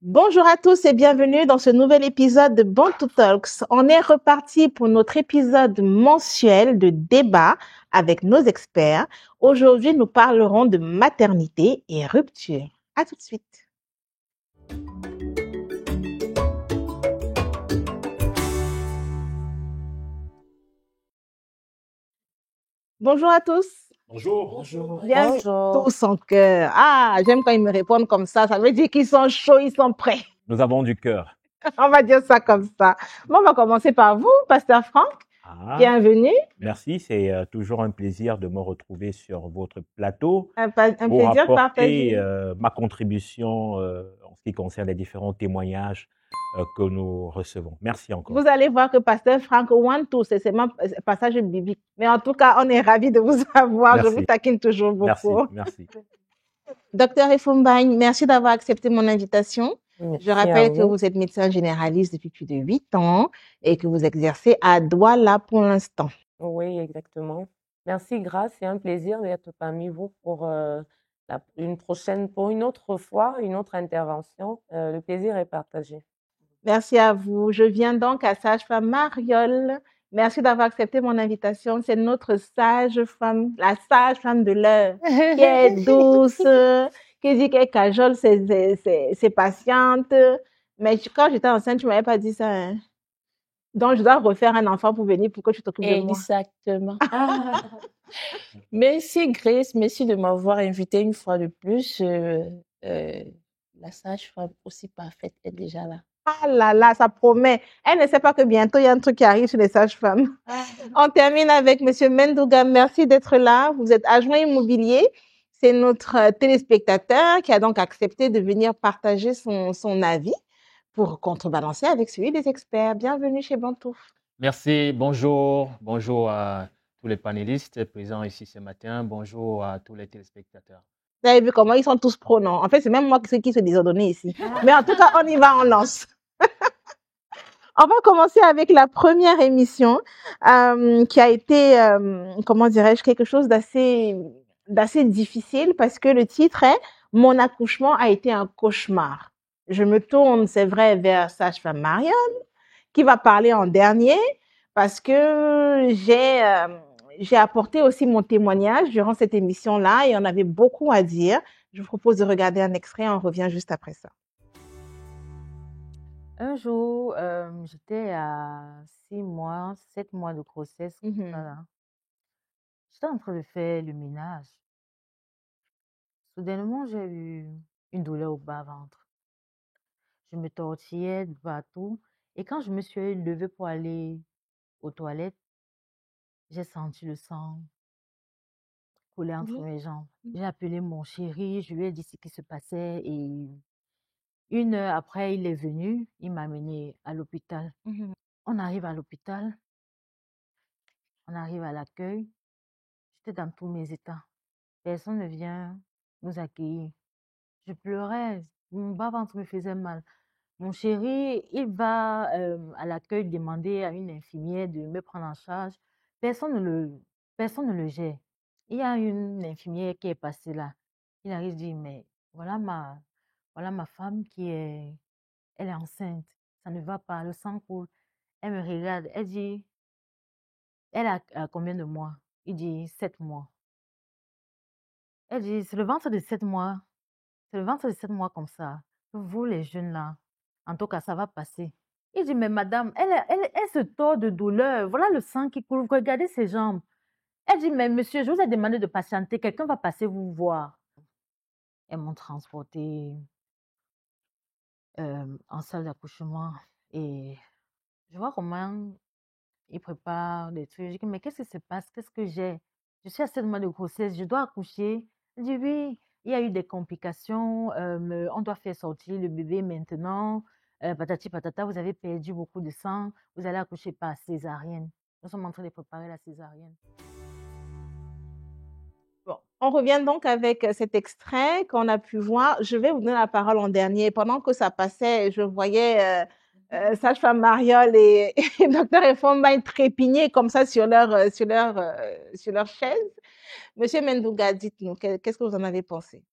Bonjour à tous et bienvenue dans ce nouvel épisode de Bantu Talks. On est reparti pour notre épisode mensuel de débat avec nos experts. Aujourd'hui, nous parlerons de maternité et rupture. À tout de suite. Bonjour à tous. Bonjour. Bienvenue Bonjour. tous en cœur. Ah, j'aime quand ils me répondent comme ça. Ça veut dire qu'ils sont chauds, ils sont prêts. Nous avons du cœur. On va dire ça comme ça. Bon, on va commencer par vous, Pasteur Franck. Bienvenue. Merci, c'est toujours un plaisir de me retrouver sur votre plateau Un pour plaisir apporter partagé. ma contribution en ce qui concerne les différents témoignages que nous recevons. Merci encore. Vous allez voir que Pasteur Franck Wantou, c'est seulement un passage biblique. Mais en tout cas, on est ravis de vous avoir. Merci. Je vous taquine toujours beaucoup. Merci. Docteur Efombagne, merci d'avoir accepté mon invitation. Merci Je rappelle que vous. vous êtes médecin généraliste depuis plus de 8 ans et que vous exercez à Douala pour l'instant. Oui, exactement. Merci, Grâce. C'est un plaisir d'être parmi vous pour une autre fois, une autre intervention. Le plaisir est partagé. Merci à vous. Je viens donc à Sage-Femme Mariole. Merci d'avoir accepté mon invitation. C'est notre sage-femme, la sage-femme de l'heure, qui est douce, qui dit qu'elle cajole ses patientes. Mais quand j'étais enceinte, tu m'avais pas dit ça, hein. Donc, je dois refaire un enfant pour venir pour que tu t'occupes de moi. Exactement. Merci, Grace. Merci de m'avoir invité une fois de plus. La sage-femme aussi parfaite est déjà là. Ah là là, ça promet. Elle ne sait pas que bientôt, il y a un truc qui arrive sur les sages-femmes. On termine avec Monsieur Mendouga. Merci d'être là. Vous êtes adjoint immobilier. C'est notre téléspectateur qui a donc accepté de venir partager son avis pour contrebalancer avec celui des experts. Bienvenue chez Bantouf. Merci, bonjour à tous les panélistes présents ici ce matin, bonjour à tous les téléspectateurs. Vous avez vu comment ils sont tous pros, non? En fait, c'est même moi qui se désordonné ici. Mais en tout cas, on y va, on lance. On va commencer avec la première émission qui a été, comment dirais-je, quelque chose d'assez difficile parce que le titre est « Mon accouchement a été un cauchemar ». Je me tourne, c'est vrai, vers Sage-Femme Marianne qui va parler en dernier parce que j'ai apporté aussi mon témoignage durant cette émission-là et on avait beaucoup à dire. Je vous propose de regarder un extrait, on revient juste après ça. Un jour, j'étais à 6 mois, 7 mois de grossesse, comme ça, là. J'étais en train de faire le ménage. Soudainement, j'ai eu une douleur au bas-ventre. Je me tortillais de partout. Et quand je me suis levée pour aller aux toilettes, j'ai senti le sang couler entre mes jambes. J'ai appelé mon chéri, je lui ai dit ce qui se passait et 1 heure après, il est venu, il m'a amené à l'hôpital. On arrive à l'hôpital, on arrive à l'accueil. J'étais dans tous mes états. Personne ne vient nous accueillir. Je pleurais, mon bas-ventre me faisait mal. Mon chéri, il va à l'accueil demander à une infirmière de me prendre en charge. Personne ne le gère. Il y a une infirmière qui est passée là. Il arrive dit, mais voilà ma femme elle est enceinte. Ça ne va pas, le sang coule. Elle me regarde, elle dit, elle a combien de mois? Il dit 7 mois. Elle dit, c'est le ventre de 7 mois. C'est le ventre de 7 mois comme ça. Vous, les jeunes là, en tout cas, ça va passer. Il dit, mais madame, elle se tord de douleur. Voilà le sang qui coule. Regardez ses jambes. Elle dit, mais monsieur, je vous ai demandé de patienter. Quelqu'un va passer vous voir. Elles m'ont transportée en salle d'accouchement. Et je vois comment ils préparent des trucs. Je dis, mais qu'est-ce qui se passe? Qu'est-ce que j'ai? Je suis à 7 mois de grossesse. Je dois accoucher. Elle dit, oui, il y a eu des complications. On doit faire sortir le bébé maintenant. Patati patata, vous avez perdu beaucoup de sang. Vous allez accoucher par césarienne. Nous sommes en train de préparer la césarienne. Bon, on revient donc avec cet extrait qu'on a pu voir. Je vais vous donner la parole en dernier. Pendant que ça passait, je voyais Sage-Femme Mariole et Docteur Efombagne trépigner comme ça sur leur chaise. Monsieur Mendouga, dites-nous, qu'est-ce que vous en avez pensé?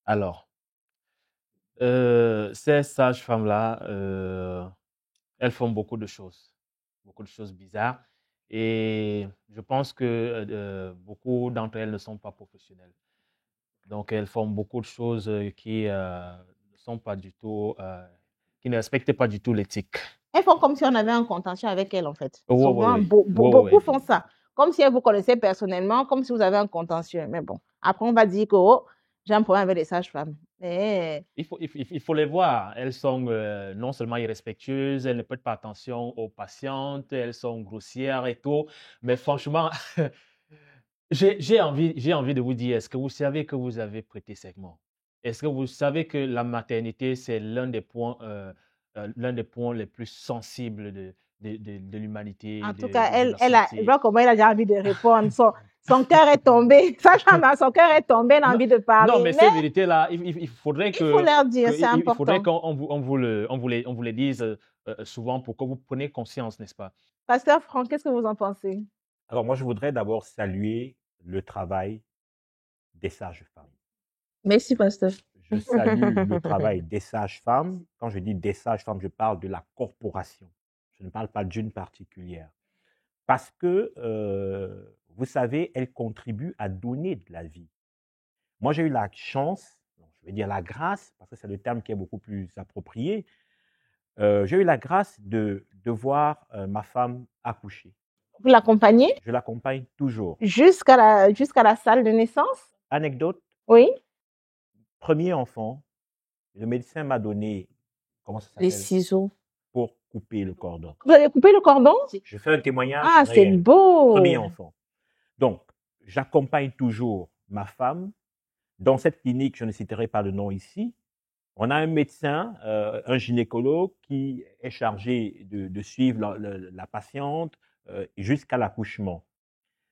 Alors, Ces sages-femmes-là, elles font beaucoup de choses bizarres. Et je pense que beaucoup d'entre elles ne sont pas professionnelles. Donc, elles font beaucoup de choses qui ne sont pas du tout, qui ne respectent pas du tout l'éthique. Elles font comme si on avait un contentieux avec elles, en fait. Ouais, Souvent, ouais, ouais. beaucoup font ça. Comme si elles vous connaissaient personnellement, comme si vous avez un contentieux. Mais bon, après, on va dire que oh, j'ai un problème avec les sages-femmes. Mais Il faut les voir. Elles sont non seulement irrespectueuses, elles ne prêtent pas attention aux patientes, elles sont grossières et tout. Mais franchement, j'ai envie de vous dire, est-ce que vous savez que vous avez prêté serment? Est-ce que vous savez que la maternité, c'est l'un des points les plus sensibles de l'humanité, en tout cas, de la je santé? vois comment elle a déjà envie de répondre. Son cœur est tombé. Sage-femme, son cœur est tombé, elle a Non, envie de non, parler. mais ces vérités-là, il faudrait Il faut leur dire, c'est il faudrait important. qu'on vous les dise souvent pour que vous preniez conscience, n'est-ce pas? Pasteur Franck, qu'est-ce que vous en pensez? Alors moi, je voudrais d'abord saluer le travail des sages-femmes. Merci, pasteur. Je salue le travail des sages-femmes. Quand je dis des sages-femmes, je parle de la corporation. Je ne parle pas d'une particulière. Parce que, vous savez, elles contribuent à donner de la vie. Moi, j'ai eu la chance, je vais dire la grâce, parce que c'est le terme qui est beaucoup plus approprié. J'ai eu la grâce de voir ma femme accoucher. Vous l'accompagnez Je l'accompagne toujours. jusqu'à la salle de naissance? Anecdote, Oui. premier enfant, le médecin m'a donné, comment ça Les s'appelle, ciseaux. pour couper le cordon. Vous avez coupé le cordon? Je fais un témoignage Ah, c'est réel. beau. Premier enfant. Donc, j'accompagne toujours ma femme. Dans cette clinique, je ne citerai pas le nom ici, on a un médecin, un gynécologue qui est chargé de suivre la patiente jusqu'à l'accouchement.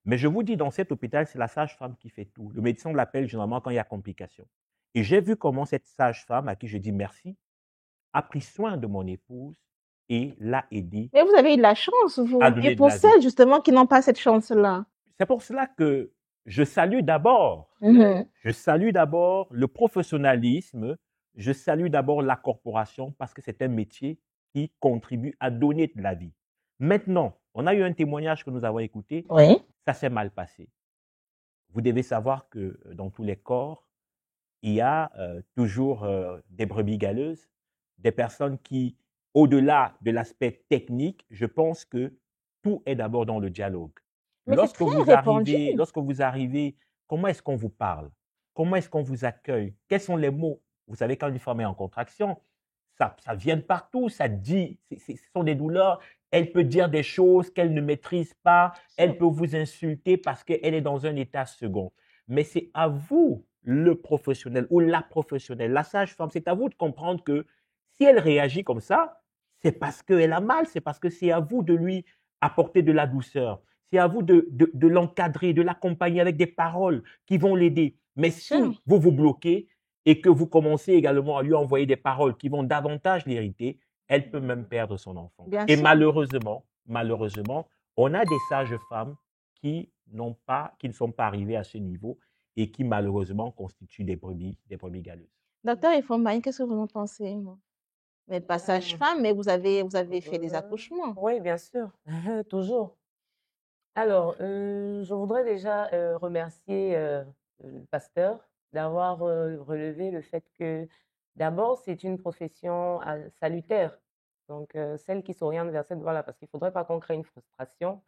Mais je vous dis, dans cet hôpital, c'est la sage-femme qui fait tout. Le médecin l'appelle généralement quand il y a complications. Et j'ai vu comment cette sage-femme, à qui je dis merci, a pris soin de mon épouse et l'a aidée Mais vous avez eu de la chance, vous. à donner Et de pour la vie. celles, justement, qui n'ont pas cette chance-là. C'est pour cela que je salue d'abord Mhm. Je salue d'abord le professionnalisme, je salue d'abord la corporation parce que c'est un métier qui contribue à donner de la vie. Maintenant, on a eu un témoignage que nous avons écouté, Oui. ça s'est mal passé. Vous devez savoir que dans tous les corps, il y a toujours des brebis galeuses, des personnes qui, au-delà de l'aspect technique, je pense que tout est d'abord dans le dialogue. Mais c'est très répandu. Lorsque vous arrivez, comment est-ce qu'on vous parle? Comment est-ce qu'on vous accueille? Quels sont les mots? Vous savez, quand une femme est en contraction, ça vient de partout, ça dit, ce sont des douleurs. Elle peut dire des choses qu'elle ne maîtrise pas, elle peut vous insulter parce qu'elle est dans un état second. Mais c'est à vous, le professionnel ou la professionnelle, la sage-femme, c'est à vous de comprendre que si elle réagit comme ça, c'est parce qu'elle a mal, c'est parce que c'est à vous de lui apporter de la douceur. C'est à vous de l'encadrer, de l'accompagner avec des paroles qui vont l'aider. Mais si vous vous bloquez et que vous commencez également à lui envoyer des paroles qui vont davantage l'irriter, elle peut même perdre son enfant. Bien Et sûr. malheureusement, on a des sages-femmes qui ne sont pas arrivées à ce niveau et qui malheureusement constituent des brebis galeuses. Docteur Ifombagne, qu'est-ce que vous en pensez? Vous n'êtes pas sage-femme, mais vous avez fait des accouchements. Oui, bien sûr, toujours. Alors, je voudrais déjà remercier le pasteur d'avoir relevé le fait que d'abord, c'est une profession salutaire. Donc, celles qui s'orientent vers cette voie-là, parce qu'il ne faudrait pas qu'on crée une frustration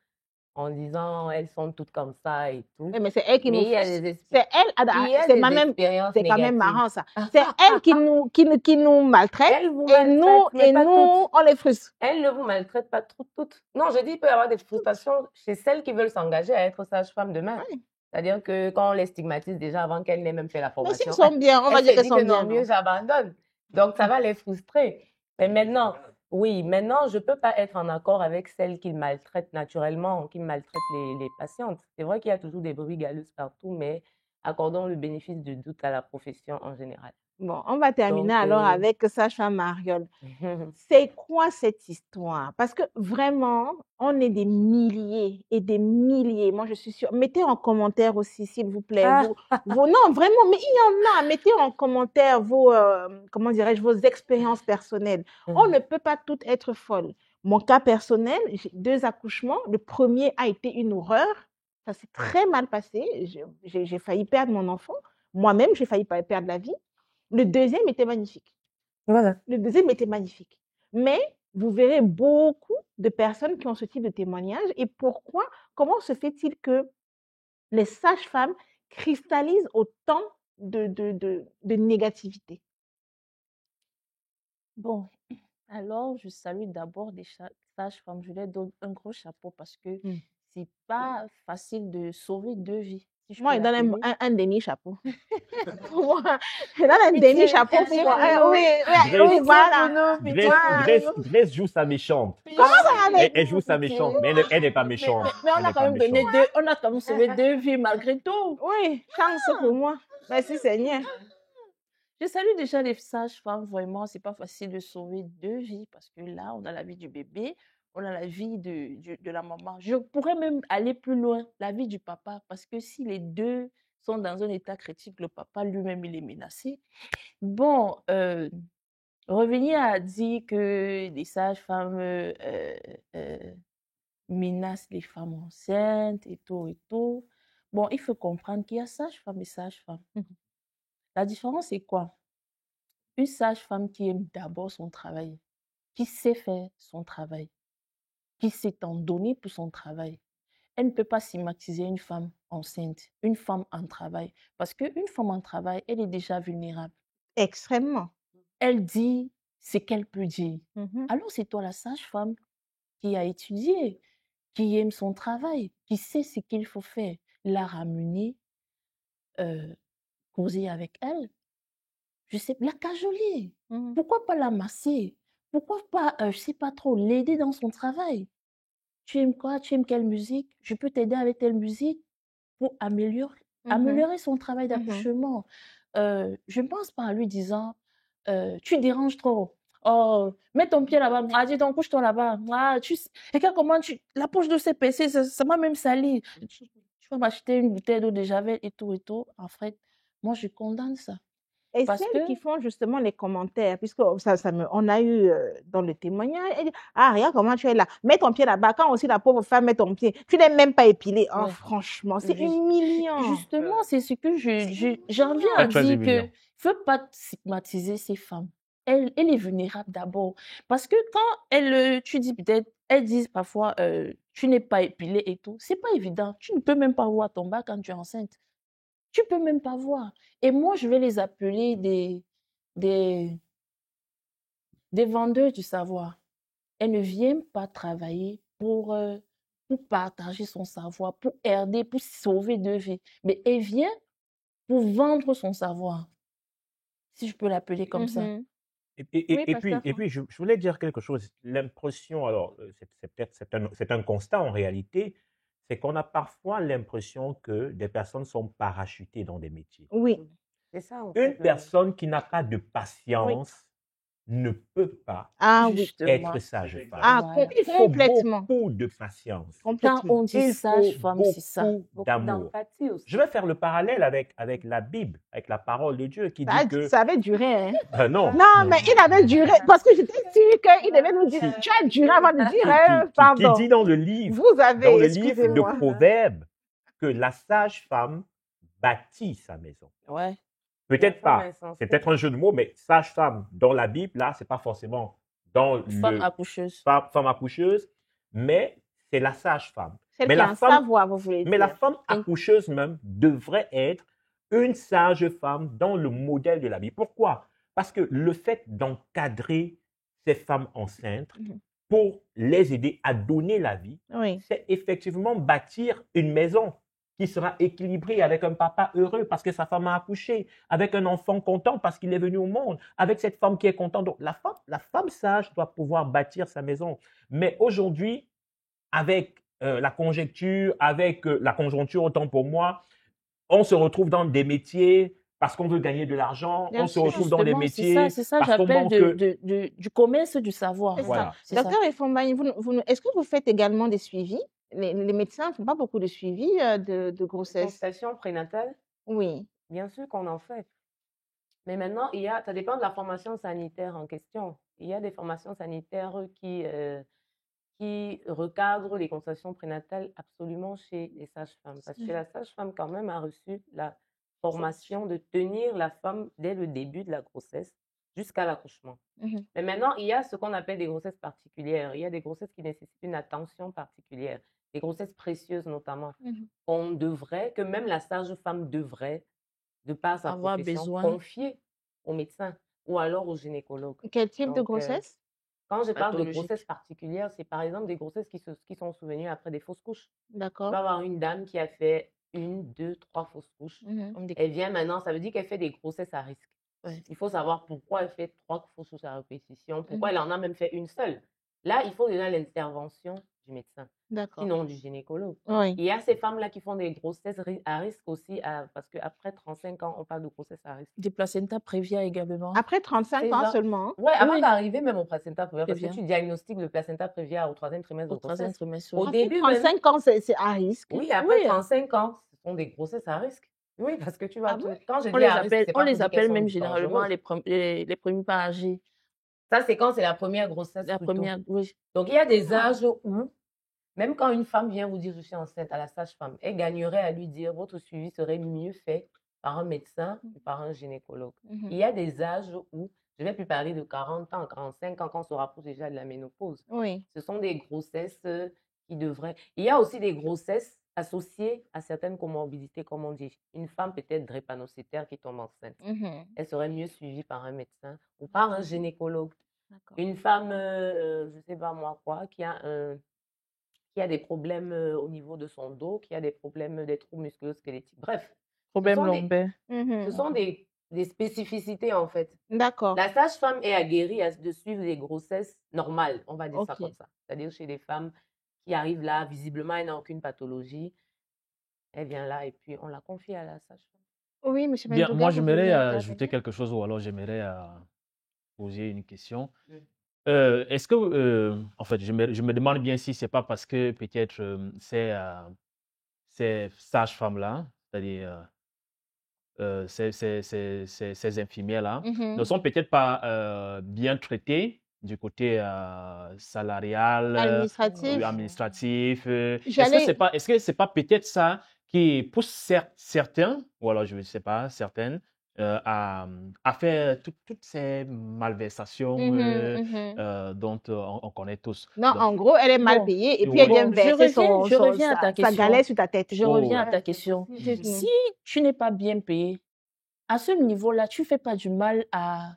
en disant elles sont toutes comme ça et tout. Oui, mais c'est elle qui Mais nous. il y a des C'est elle. il y a C'est des même. expériences C'est quand même négatives. marrant ça. C'est elle qui nous maltraite. Elle vous Et maltraite, nous, mais pas toutes. on les frustre. Elle ne vous maltraite pas toutes. Non, je dis qu'il peut y avoir des frustrations chez celles qui veulent s'engager à être sage-femme demain. Oui. C'est-à-dire que quand on les stigmatise déjà avant qu'elles n'aient même fait la Mais formation, s'ils sont bien, on va elle dire se qu'elles dit sont que bien. non, mieux j'abandonne. Donc ça va les frustrer. Mais maintenant, oui, maintenant, je ne peux pas être en accord avec celles qui maltraitent naturellement, qui maltraitent les patientes. C'est vrai qu'il y a toujours des brebis galeuses partout, mais accordons le bénéfice du doute à la profession en général. Bon, on va terminer Donc, alors avec sage-femme Mariole. C'est quoi cette histoire? Parce que vraiment, on est des milliers et des milliers. Moi, je suis sûre. Mettez en commentaire aussi, s'il vous plaît. Ah. Non, vraiment, mais il y en a. Mettez en commentaire vos, comment dirais-je, vos expériences personnelles. On ne peut pas toutes être folles. Mon cas personnel, j'ai 2 accouchements. Le premier a été une horreur. Ça s'est très mal passé. J'ai failli perdre mon enfant. Moi-même, j'ai failli perdre la vie. Le deuxième était magnifique. Voilà. Le deuxième était magnifique. Mais vous verrez beaucoup de personnes qui ont ce type de témoignage. Et pourquoi? Comment se fait-il que les sages-femmes cristallisent autant de négativité? Bon, alors je salue d'abord les sages-femmes. Je leur donne un gros chapeau parce que c'est pas facile de sauver 2 vies, si je Moi, peux je donne l'appeler. un demi-chapeau. Pour moi, je donne un Pitié, demi-chapeau pour pitié moi. pour nous. Oui, Grace, voilà. Pitié pour nous. Grace joue sa méchante. Comment ça va? Elle joue sa méchante, mais elle n'est pas méchante. Mais on Elle a n'est quand pas même donné méchante. on a quand même sauvé 2 vies malgré tout. Oui, chance pour moi. Merci Seigneur. Je salue déjà les sages-femmes, vraiment, c'est pas facile de sauver 2 vies parce que là, on a la vie du bébé, on a la vie de la maman. Je pourrais même aller plus loin, la vie du papa, parce que si les 2 sont dans un état critique, le papa lui-même, il est menacé. Bon, Revenier a dit que les sages-femmes menacent les femmes enceintes et tout et tout. Bon, il faut comprendre qu'il y a sages-femmes et sages-femmes. La différence, c'est quoi? Une sage-femme qui aime d'abord son travail, qui sait faire son travail, qui s'est en donné pour son travail. Elle ne peut pas stigmatiser une femme enceinte, une femme en travail, parce qu'une femme en travail, elle est déjà vulnérable. Extrêmement. Elle dit ce qu'elle peut dire. Mhm. Alors c'est toi la sage-femme qui a étudié, qui aime son travail, qui sait ce qu'il faut faire, la ramener, causer avec elle. Je sais, la cajoler. Mhm. Pourquoi pas la masser? Pourquoi pas, je sais pas trop, l'aider dans son travail? Tu aimes quoi? Tu aimes quelle musique? Je peux t'aider avec telle musique pour améliorer son travail d'accouchement. Je ne pense pas en lui disant, tu déranges trop. Oh, mets ton pied là-bas. Ah, dis donc, couche-toi là-bas. Ah, regarde comment la poche de ces PC, ça m'a même sali. Tu vas m'acheter une bouteille d'eau de Javel et tout et tout. En fait, moi, je condamne ça. Et Parce celles que, qui font justement les commentaires, puisque on a eu dans le témoignage, elle dit, ah, regarde comment tu es là, mets ton pied là-bas, quand aussi la pauvre femme met ton pied, tu n'es même pas épilé. Oh, Ouais. franchement, c'est Juste- humiliant. justement, c'est ce que j'en viens à Très, très dire humiliant. que faut pas stigmatiser ces femmes. Elle est vulnérable d'abord. Parce que quand tu dis peut-être, elles disent parfois, tu n'es pas épilée et tout, c'est pas évident. Tu ne peux même pas voir ton bas quand tu es enceinte. Tu peux même pas voir. Et moi, je vais les appeler des vendeurs du savoir. Elles ne viennent pas travailler pour partager son savoir, pour aider, pour sauver 2 vies. Mais elle vient pour vendre son savoir, si je peux l'appeler comme ça. Mhm. Et Pasteur puis je voulais dire quelque chose. L'impression, alors, c'est un constat en réalité, c'est qu'on a parfois l'impression que des personnes sont parachutées dans des métiers. Oui. C'est ça, en Une fait. personne qui n'a pas de patience ne peut pas Ah oui. Justement. être sage-femme. Ah, Voilà. Il faut complètement. beaucoup de patience. Quand Complètement. on dit Il faut sage-femme, c'est ça. beaucoup d'amour. d'empathie aussi. Je vais faire le parallèle avec la Bible, avec la parole de Dieu qui dit que... Ça avait duré, hein. Non, Non, mais il avait duré, parce que j'étais sûre qu'il devait nous dire, tu as duré avant de dire, hein, qui pardon. dit dans le livre, Vous avez, dans le livre de excusez-moi. Proverbes, que la sage-femme bâtit sa maison. Ouais. Peut-être La femme pas, insensée. c'est peut-être un jeu de mots, mais sage-femme dans la Bible, là, c'est pas forcément dans Femme le accoucheuse. femme accoucheuse, mais c'est la sage-femme. Celle Mais qui a la un femme, savoir, vous voulez mais la dire. femme accoucheuse même devrait être une sage-femme dans le modèle de la Bible. Pourquoi? Parce que le fait d'encadrer ces femmes enceintes pour les aider à donner la vie, Oui. c'est effectivement bâtir une maison qui sera équilibrée avec un papa heureux parce que sa femme a accouché, avec un enfant content parce qu'il est venu au monde, avec cette femme qui est contente. Donc, la femme sage doit pouvoir bâtir sa maison. Mais aujourd'hui, avec la conjecture, avec la conjoncture, autant pour moi, on se retrouve dans des métiers parce qu'on veut gagner de l'argent, Bien on se sûr. retrouve dans des Justement, métiers, c'est ça, parce qu'on j'appelle manque. du commerce du savoir. C'est ça. Voilà. C'est ça. Docteur Efombagne, est-ce que vous faites également des suivis? Les médecins ne font pas beaucoup de suivis de grossesse. Consultation prénatale, Oui. bien sûr qu'on en fait. Mais maintenant, ça dépend de la formation sanitaire en question. Il y a des formations sanitaires qui recadrent les consultations prénatales absolument chez les sages-femmes. Parce que la sage-femme, quand même, a reçu la formation de tenir la femme dès le début de la grossesse jusqu'à l'accouchement. Mhm. Mais maintenant, il y a ce qu'on appelle des grossesses particulières. Il y a des grossesses qui nécessitent une attention particulière, des grossesses précieuses notamment. Mhm. Que même la sage-femme devrait, de par sa Avoir profession, besoin. confier au médecin ou alors au gynécologue. Quel type de Donc, grossesse? quand je parle de Pathologique. grossesse particulière, c'est par exemple des grossesses qui sont survenues après des fausses couches. Tu D'accord. vas avoir une dame qui a fait 1, 2, 3 fausses couches. Mhm. Comme des- Elle vient maintenant, ça veut dire qu'elle fait des grossesses à risque. Ouais. Il faut savoir pourquoi elle fait 3 fausses couches à répétition, pourquoi Mhm. elle en a même fait une seule. Là, il faut déjà l'intervention du médecin, D'accord. sinon du gynécologue. Oui. Il y a ces femmes-là qui font des grossesses à risque aussi, parce qu'après 35 ans, on parle de grossesse à risque. Des placentas prévia également. Après 35 C'est ans ça. seulement. Ouais, avant Oui. d'arriver même au placenta prévia, parce que Prévia. tu diagnostiques le placenta prévia au 3e trimestre Au de 3e grossesse. trimestre. Au oui. Après début, même, 35 ans, c'est à risque. oui, après Oui. 35 ans, ce sont des grossesses à risque. Oui, parce que tu vas Ah bon? quand je On dis les à risque, appelle, c'est on pas les pour dire qu'elles appelle sont même généralement dangereuses. les premiers pas âgés. Ça, c'est quand c'est la première grossesse La plutôt. première, oui. Donc, il y a des âges où, même quand une femme vient vous dire je suis enceinte à la sage-femme, elle gagnerait à lui dire votre suivi serait mieux fait par un médecin ou par un gynécologue. Mhm. Il y a des âges où, je ne vais plus parler de 40 ans, 45 ans, quand on se rapproche déjà de la ménopause. Oui. Ce sont des grossesses qui devraient... Il y a aussi des grossesses associées à certaines comorbidités, comme on dit. Une femme peut-être drépanocytaire qui tombe enceinte. Mhm. Elle serait mieux suivie par un médecin ou par un gynécologue. D'accord. Une femme, je ne sais pas moi quoi, qui a des problèmes au niveau de son dos, qui a des problèmes, des troubles musculo-squelettiques. Bref, Problème sont des- lombaire. Mhm. ce sont des spécificités en fait. D'accord. La sage-femme est aguerrie de suivre les grossesses normales, on va dire ça Ok. comme ça. C'est-à-dire chez des femmes qui arrivent là, visiblement, elle n'a aucune pathologie. Elle vient là et puis on la confie à la sage-femme. Oui, monsieur Bien, Mendoga, moi, vous j'aimerais vouliez ajouter intervenir? quelque chose ou alors j'aimerais poser une question. Mm. Est-ce que, en fait, je me demande bien si c'est pas parce que peut-être ces sages-femmes-là, c'est-à-dire ces infirmières-là, ne Mhm. sont peut-être pas bien traitées du côté salarial, Administratif. administratif. Est-ce que J'allais. c'est pas peut-être ça qui pousse certains, ou alors je ne sais pas, certaines, à faire toutes ces malversations Mhm, mhm. dont on connaît tous. Non, Donc, en gros, elle est mal Bon, payée et puis elle oui. vient bon, verser je reviens à ta sa question. galette sur ta tête. Je Oh, reviens à ouais. ta question. Dites-nous. Si tu n'es pas bien payé, à ce niveau-là, tu ne fais pas du mal à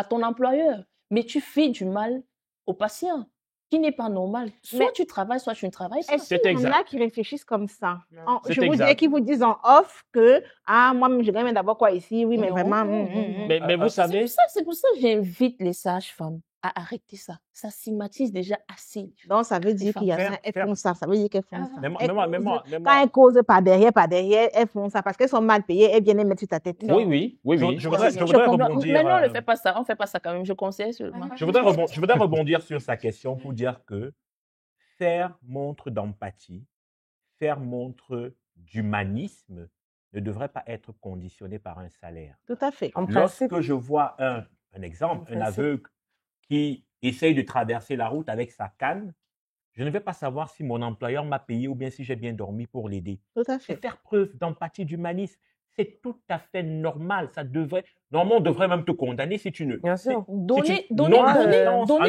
ton employeur, mais tu fais du mal au patient, qui n'est pas normal. Soit Mais tu travailles, soit tu ne travailles pas. est-ce C'est qu'il y en a exact. qui réfléchissent comme ça? Non. C'est Je vous dirais exact. qu'ils vous disent en off que moi, je gagne d'abord quoi ici? Oui, mais Non, vraiment. non, non. Mais vous savez, C'est pour ça que j'invite les sages-femmes à arrêter ça. Ça stigmatise déjà assez. Donc, ça veut dire qu'il y a ça, elles font ça. Ça veut dire qu'elles font ça. Ah. mais moi, Elles mais moi, causent- mais Quand moi- elles causent par derrière, elles font ça parce qu'elles sont mal payées, elles viennent les mettre sur ta tête. Non. oui. Je voudrais comprends. rebondir. Mais non, on ne fait pas ça. On ne fait pas ça quand même. Je conseille seulement. Je voudrais rebondir sur sa question pour dire que faire montre d'empathie, faire montre d'humanisme ne devrait pas être conditionné par un salaire. Tout à fait. En principe, Lorsque je vois un exemple, En un principe. aveugle qui essaye de traverser la route avec sa canne, je ne vais pas savoir si mon employeur m'a payé ou bien si j'ai bien dormi pour l'aider. Tout à C'est fait. faire preuve d'empathie, d'humanisme. C'est tout à fait normal. Normalement, on devrait même te condamner si tu ne. bien sûr. Donner donner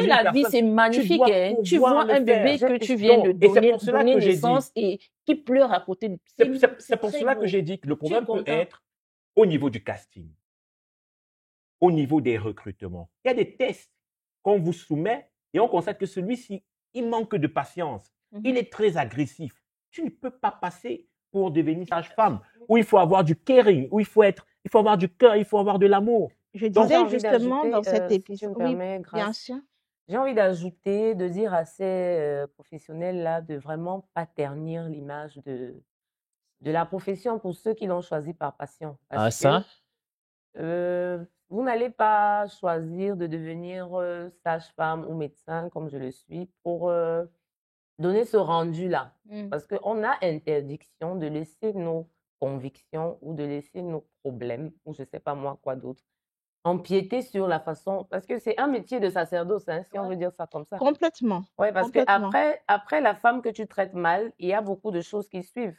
la vie, c'est magnifique. dois Hein. Tu pouvoir vois le un bébé faire. que tu viens de Et c'est donner, pour cela donner que j'ai dit. naissance et qui pleure à côté de C'est pour cela que j'ai dit que le problème peut content. être au niveau du casting, au niveau des recrutements. Il y a des tests qu'on vous soumet et on constate que celui-ci, il manque de patience. Il est très agressif. Tu ne peux pas passer pour devenir sage-femme, où il faut avoir du caring, où il faut avoir du cœur, il faut avoir de l'amour. Je Donc, disais J'ai envie justement d'ajouter, dans cet si tu épisode. me Oui, permets, bien Grâce, sûr. j'ai envie d'ajouter, de dire à ces professionnels-là de vraiment pas ternir l'image de de la profession pour ceux qui l'ont choisi par passion. Ah, Parce ça? que vous n'allez pas choisir de devenir sage-femme ou médecin comme je le suis pour donner ce rendu-là. Parce qu'on a interdiction de laisser nos convictions ou de laisser nos problèmes, ou je ne sais pas moi quoi d'autre, empiéter sur la façon, parce que c'est un métier de sacerdoce, hein, si on veut dire ça comme ça. Complètement. Oui, parce que Complètement. après la femme que tu traites mal, il y a beaucoup de choses qui suivent.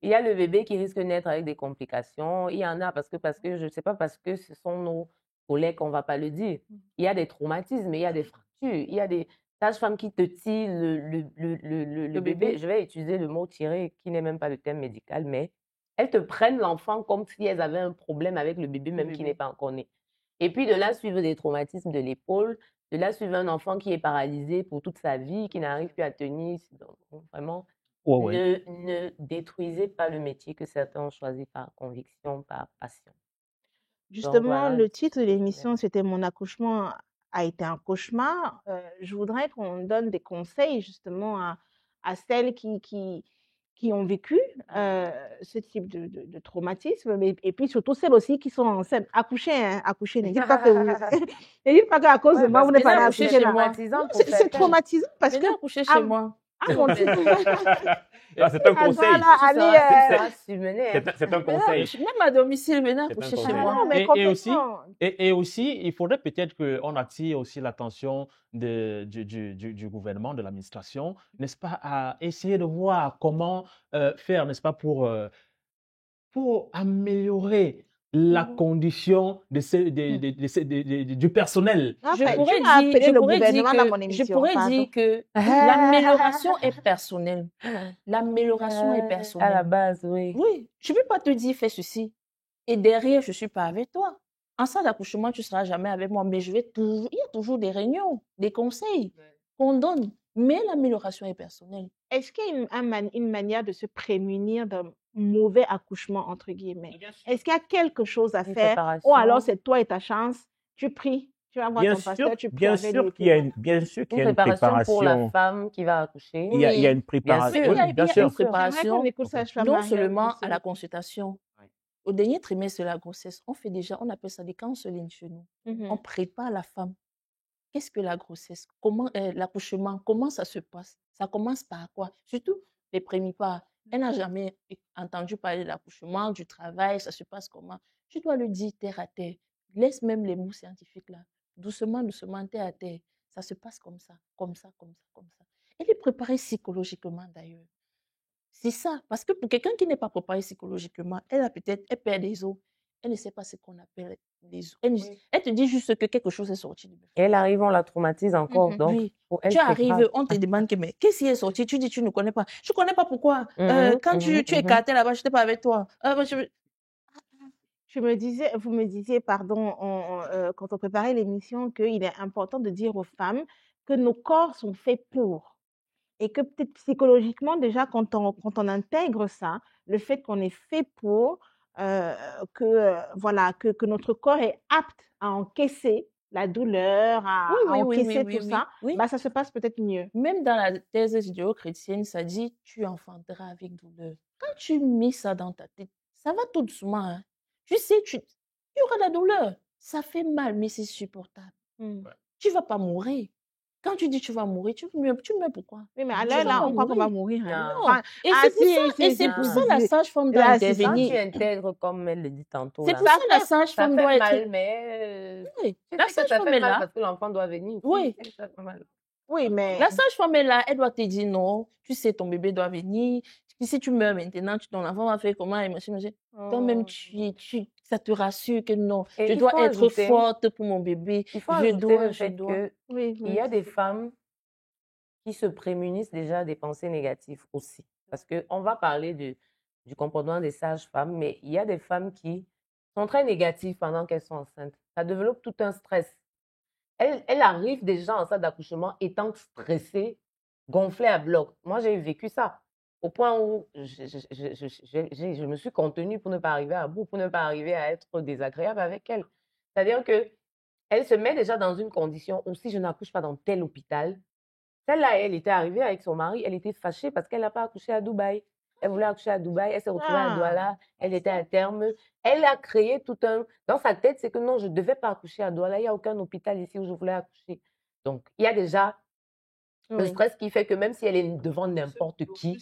Il y a le bébé qui risque de naître avec des complications. Il y en a parce que je ne sais pas, parce que ce sont nos collègues qu'on ne va pas le dire. Il y a des traumatismes, il y a des fractures, il y a des sages-femmes qui te tirent le bébé. Je vais utiliser le mot tirer, qui n'est même pas le terme médical, mais elles te prennent l'enfant comme si elles avaient un problème avec le bébé, même qui n'est pas encore né. Et puis de là suivent des traumatismes de l'épaule, de là suivent un enfant qui est paralysé pour toute sa vie, qui n'arrive plus à tenir. Donc, vraiment, ne détruisez pas le métier que certains ont choisi par conviction, par passion. Justement, voilà, le titre de l'émission, c'était Mon accouchement a été un cauchemar. Je voudrais qu'on donne des conseils justement à celles qui ont vécu ce type de traumatisme, et puis surtout celles aussi qui sont enceintes. Accoucher, hein, accoucher, ne dites pas que vous... ne dites pas qu'à cause de moi, vous n'êtes pas allé accoucher c'est là. traumatisant Non, pour c'est certaines. traumatisant parce que... Venez accoucher chez moi. Ah mon Dieu! Ah, c'est un conseil. Voilà, Tu allez, seras submené, hein. C'est un conseil. Même à domicile, venez C'est un accoucher chez conseil. moi. non, mais Et aussi, complètement. et aussi, il faudrait peut-être qu'on attire aussi l'attention du gouvernement, de l'administration, n'est-ce pas, à essayer de voir comment faire, n'est-ce pas, pour améliorer la condition du personnel. En Je fait, pourrais tu m'as appelé dire, le gouvernement dans mon je émission, pourrais pardon. dire que l'amélioration est personnelle. L'amélioration est À la personnelle. base, oui. Oui, je ne peux pas te dire fais ceci. Et derrière, je ne suis pas avec toi. En salle d'accouchement, tu ne seras jamais avec moi, mais il y a toujours des réunions, des conseils qu'on donne. Mais l'amélioration est personnelle. Est-ce qu'il y a une manière de se prémunir d'un mauvais accouchement, entre guillemets? Est-ce qu'il y a quelque chose à Une faire? préparation. Ou alors c'est toi et ta chance, tu pries, tu vas voir ton pasteur, tu pries Bien avec sûr lui. qu'il y a une, bien sûr qu'il y a une préparation pour la préparation. femme qui va accoucher. Il y a une Bien préparation. sûr. Oui, Il y bien a sûr. une J'aimerais qu'on préparation, écoute Sage-Femme non Marielle seulement aussi. à la consultation. Au dernier trimestre de la grossesse, on appelle ça des counseling chez nous. On prépare la femme. Qu'est-ce que la grossesse? Comment l'accouchement? Comment ça se passe? Ça commence par quoi? Surtout les premiers pas. Elle n'a jamais entendu parler de l'accouchement, du travail, ça se passe comment? Tu dois le dire terre à terre. Laisse même les mots scientifiques là. Doucement, doucement, terre à terre. Ça se passe comme ça, comme ça, comme ça, comme ça. Elle est préparée psychologiquement d'ailleurs. C'est ça. Parce que pour quelqu'un qui n'est pas préparé psychologiquement, elle perd des os. Elle ne sait pas ce qu'on appelle les os. Elle te dit juste que quelque chose est sorti du bébé. Elle arrive, on la traumatise encore. Donc, Oui. pour elle, Tu c'est arrives, grave. on te demande que, mais qu'est-ce qui est sorti? Tu dis, tu ne connais pas. Je ne connais pas pourquoi. Quand tu écartais là-bas, je n'étais pas avec toi. Vous me disiez, pardon, quand on préparait l'émission, qu'il est important de dire aux femmes que nos corps sont faits pour. Et que peut-être psychologiquement, déjà, quand on intègre ça, le fait qu'on est fait pour, que notre corps est apte à encaisser la douleur, à encaisser tout ça, oui. bah, ça se passe peut-être mieux. Même dans la thèse judéo-chrétienne, ça dit tu enfanteras avec douleur. Quand tu mets ça dans ta tête, ça va tout doucement. Hein. Tu sais, il y aura de la douleur. Ça fait mal, mais c'est supportable. Tu ne vas pas mourir. Quand tu dis tu vas mourir, tu meurs pourquoi? Oui, mais alors là, on croit qu'on va mourir. Hein. Non. Et c'est pour ça la sage-femme doit intervenir. Quand tu intègres, comme elle le dit tantôt. C'est pour ça la sage-femme doit être... Ça fait mal, mais... Oui, la sage-femme est là. Parce que l'enfant doit venir. Oui. Oui, mais... La sage-femme est là, elle doit te dire non, tu sais, ton bébé doit venir. Si tu meurs maintenant, ton enfant va faire comment? Toi-même, ça te rassure que non, je dois être forte pour mon bébé. Il faut ajouter le fait qu'il y a des femmes qui se prémunissent déjà des pensées négatives aussi. Parce qu'on va parler du comportement des sages-femmes, mais il y a des femmes qui sont très négatives pendant qu'elles sont enceintes. Ça développe tout un stress. Elle arrive déjà en salle d'accouchement étant stressée, gonflée à bloc. Moi, j'ai vécu ça. Au point où je me suis contenue pour ne pas arriver à bout, pour ne pas arriver à être désagréable avec elle. C'est-à-dire qu'elle se met déjà dans une condition où si je n'accouche pas dans tel hôpital, celle-là, elle était arrivée avec son mari, elle était fâchée parce qu'elle n'a pas accouché à Dubaï. Elle voulait accoucher à Dubaï, elle s'est retrouvée à Ah, Douala, elle était à terme. Elle a créé tout un... Dans sa tête, c'est que non, je ne devais pas accoucher à Douala, il n'y a aucun hôpital ici où je voulais accoucher. Donc, il y a déjà le oui. stress qui fait que même si elle est devant n'importe qui,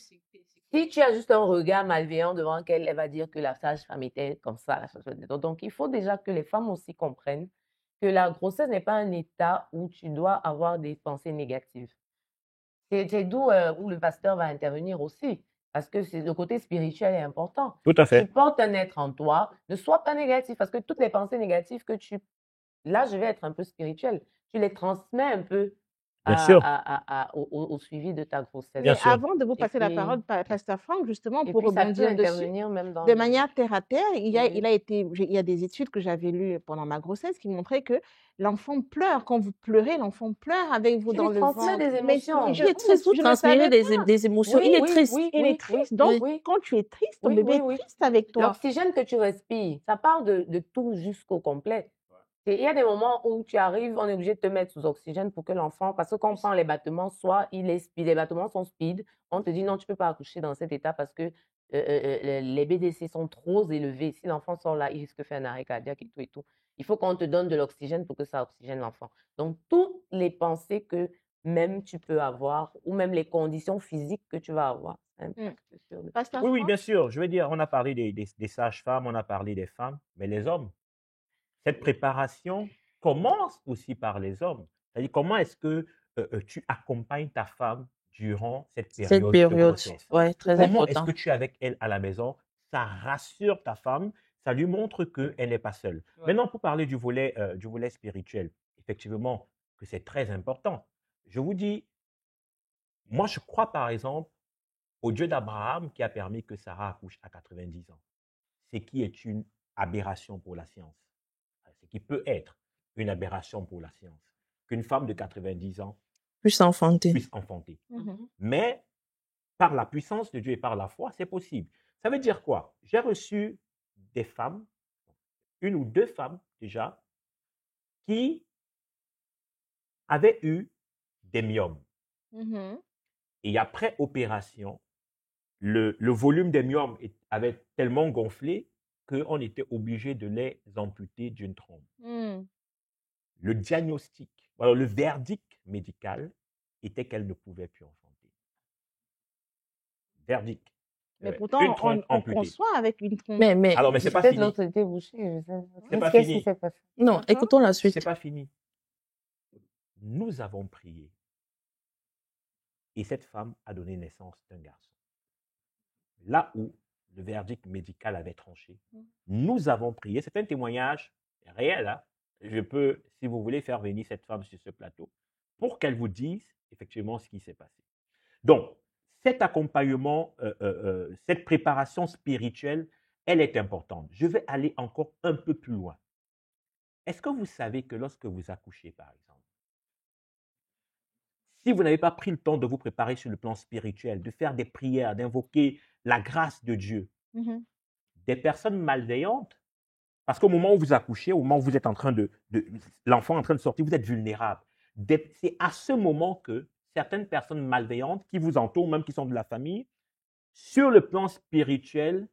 si tu as juste un regard malveillant devant elle, elle va dire que la sage-femme était comme ça. Donc, il faut déjà que les femmes aussi comprennent que la grossesse n'est pas un état où tu dois avoir des pensées négatives. C'est d'où où le pasteur va intervenir aussi, parce que le côté spirituel est important. Tout à Tu fait. portes un être en toi, ne sois pas négatif, parce que toutes les pensées négatives que tu... Là, je vais être un peu spirituel. Tu les transmets un peu Bien sûr. au suivi de ta grossesse. Bien Mais sûr. avant de vous Et passer la puis, parole, Pasteur Franck, justement, et pour puis ça peut rebondir dessus, intervenir même dans de le... manière terre à terre, il y Mhm. a des études que j'avais lues pendant ma grossesse qui montraient que l'enfant pleure. Quand vous pleurez, l'enfant pleure avec vous Tu dans lui le transmets ventre. des émotions. Il est triste, vous Je ne transmirez savais pas. des émotions. Oui, Il est oui, triste. oui, Il est oui, oui, triste. Donc, oui, quand tu es triste, ton oui, bébé oui, est oui. triste avec toi. L'oxygène que tu respires, ça part de tout jusqu'au complet. Il y a des moments où tu arrives, on est obligé de te mettre sous oxygène pour que l'enfant, parce que quand on prend les battements, soit il est speed, les battements sont speed, on te dit non, tu ne peux pas accoucher dans cet état parce que les BDC sont trop élevés. Si l'enfant sort là, il risque de faire un arrêt cardiaque et tout et tout. Il faut qu'on te donne de l'oxygène pour que ça oxygène l'enfant. Donc, toutes les pensées que même tu peux avoir, ou même les conditions physiques que tu vas avoir, ça impacte sur le... Pasteur Oui, oui, Franck? bien sûr. Je veux dire, on a parlé des sages-femmes, on a parlé des femmes, mais les hommes, cette préparation commence aussi par les hommes. C'est-à-dire, comment est-ce que tu accompagnes ta femme durant cette Cette période de période, grossesse? ouais, très Comment est-ce important. que tu es avec elle à la maison? Ça rassure ta femme, ça lui montre qu'elle n'est pas seule. Maintenant, pour parler du volet spirituel, effectivement, que c'est très important. Je vous dis, moi, je crois par exemple au Dieu d'Abraham qui a permis que Sarah accouche à 90 ans. Ce qui est une aberration pour la science. Ce qui peut être une aberration pour la science. Qu'une femme de 90 ans Plus enfanté. puisse enfanter. Mhm. Mais par la puissance de Dieu et par la foi, c'est possible. Ça veut dire quoi? J'ai reçu des femmes, une ou deux femmes déjà, qui avaient eu des myomes. Mhm. Et après opération, le volume des myomes avait tellement gonflé qu'on était obligé de les amputer d'une trompe. Mm. Le diagnostic, alors le verdict médical était qu'elle ne pouvait plus enfanter. Verdict. Mais Une pourtant, trompe on amputée. conçoit avec une trompe. Mais Alors, mais c'est pas Peut-être fini. l'autre était bouché. Je sais. C'est pas Qu'est-ce fini. qui s'est passé? non, D'accord. écoutons la C'est suite. pas fini. Nous avons prié. Et cette femme a donné naissance d'un garçon. Là où le verdict médical avait tranché, nous avons prié. C'est un témoignage réel. Hein? Je peux, si vous voulez, faire venir cette femme sur ce plateau pour qu'elle vous dise effectivement ce qui s'est passé. Donc, cet accompagnement, cette préparation spirituelle, elle est importante. Je vais aller encore un peu plus loin. Est-ce que vous savez que lorsque vous accouchez, par exemple, si vous n'avez pas pris le temps de vous préparer sur le plan spirituel, de faire des prières, d'invoquer la grâce de Dieu, Mhm. des personnes malveillantes, parce qu'au moment où vous accouchez, au moment où vous êtes en train l'enfant est en train de sortir, vous êtes vulnérable. C'est à ce moment que certaines personnes malveillantes qui vous entourent, même qui sont de la famille, sur le plan spirituel,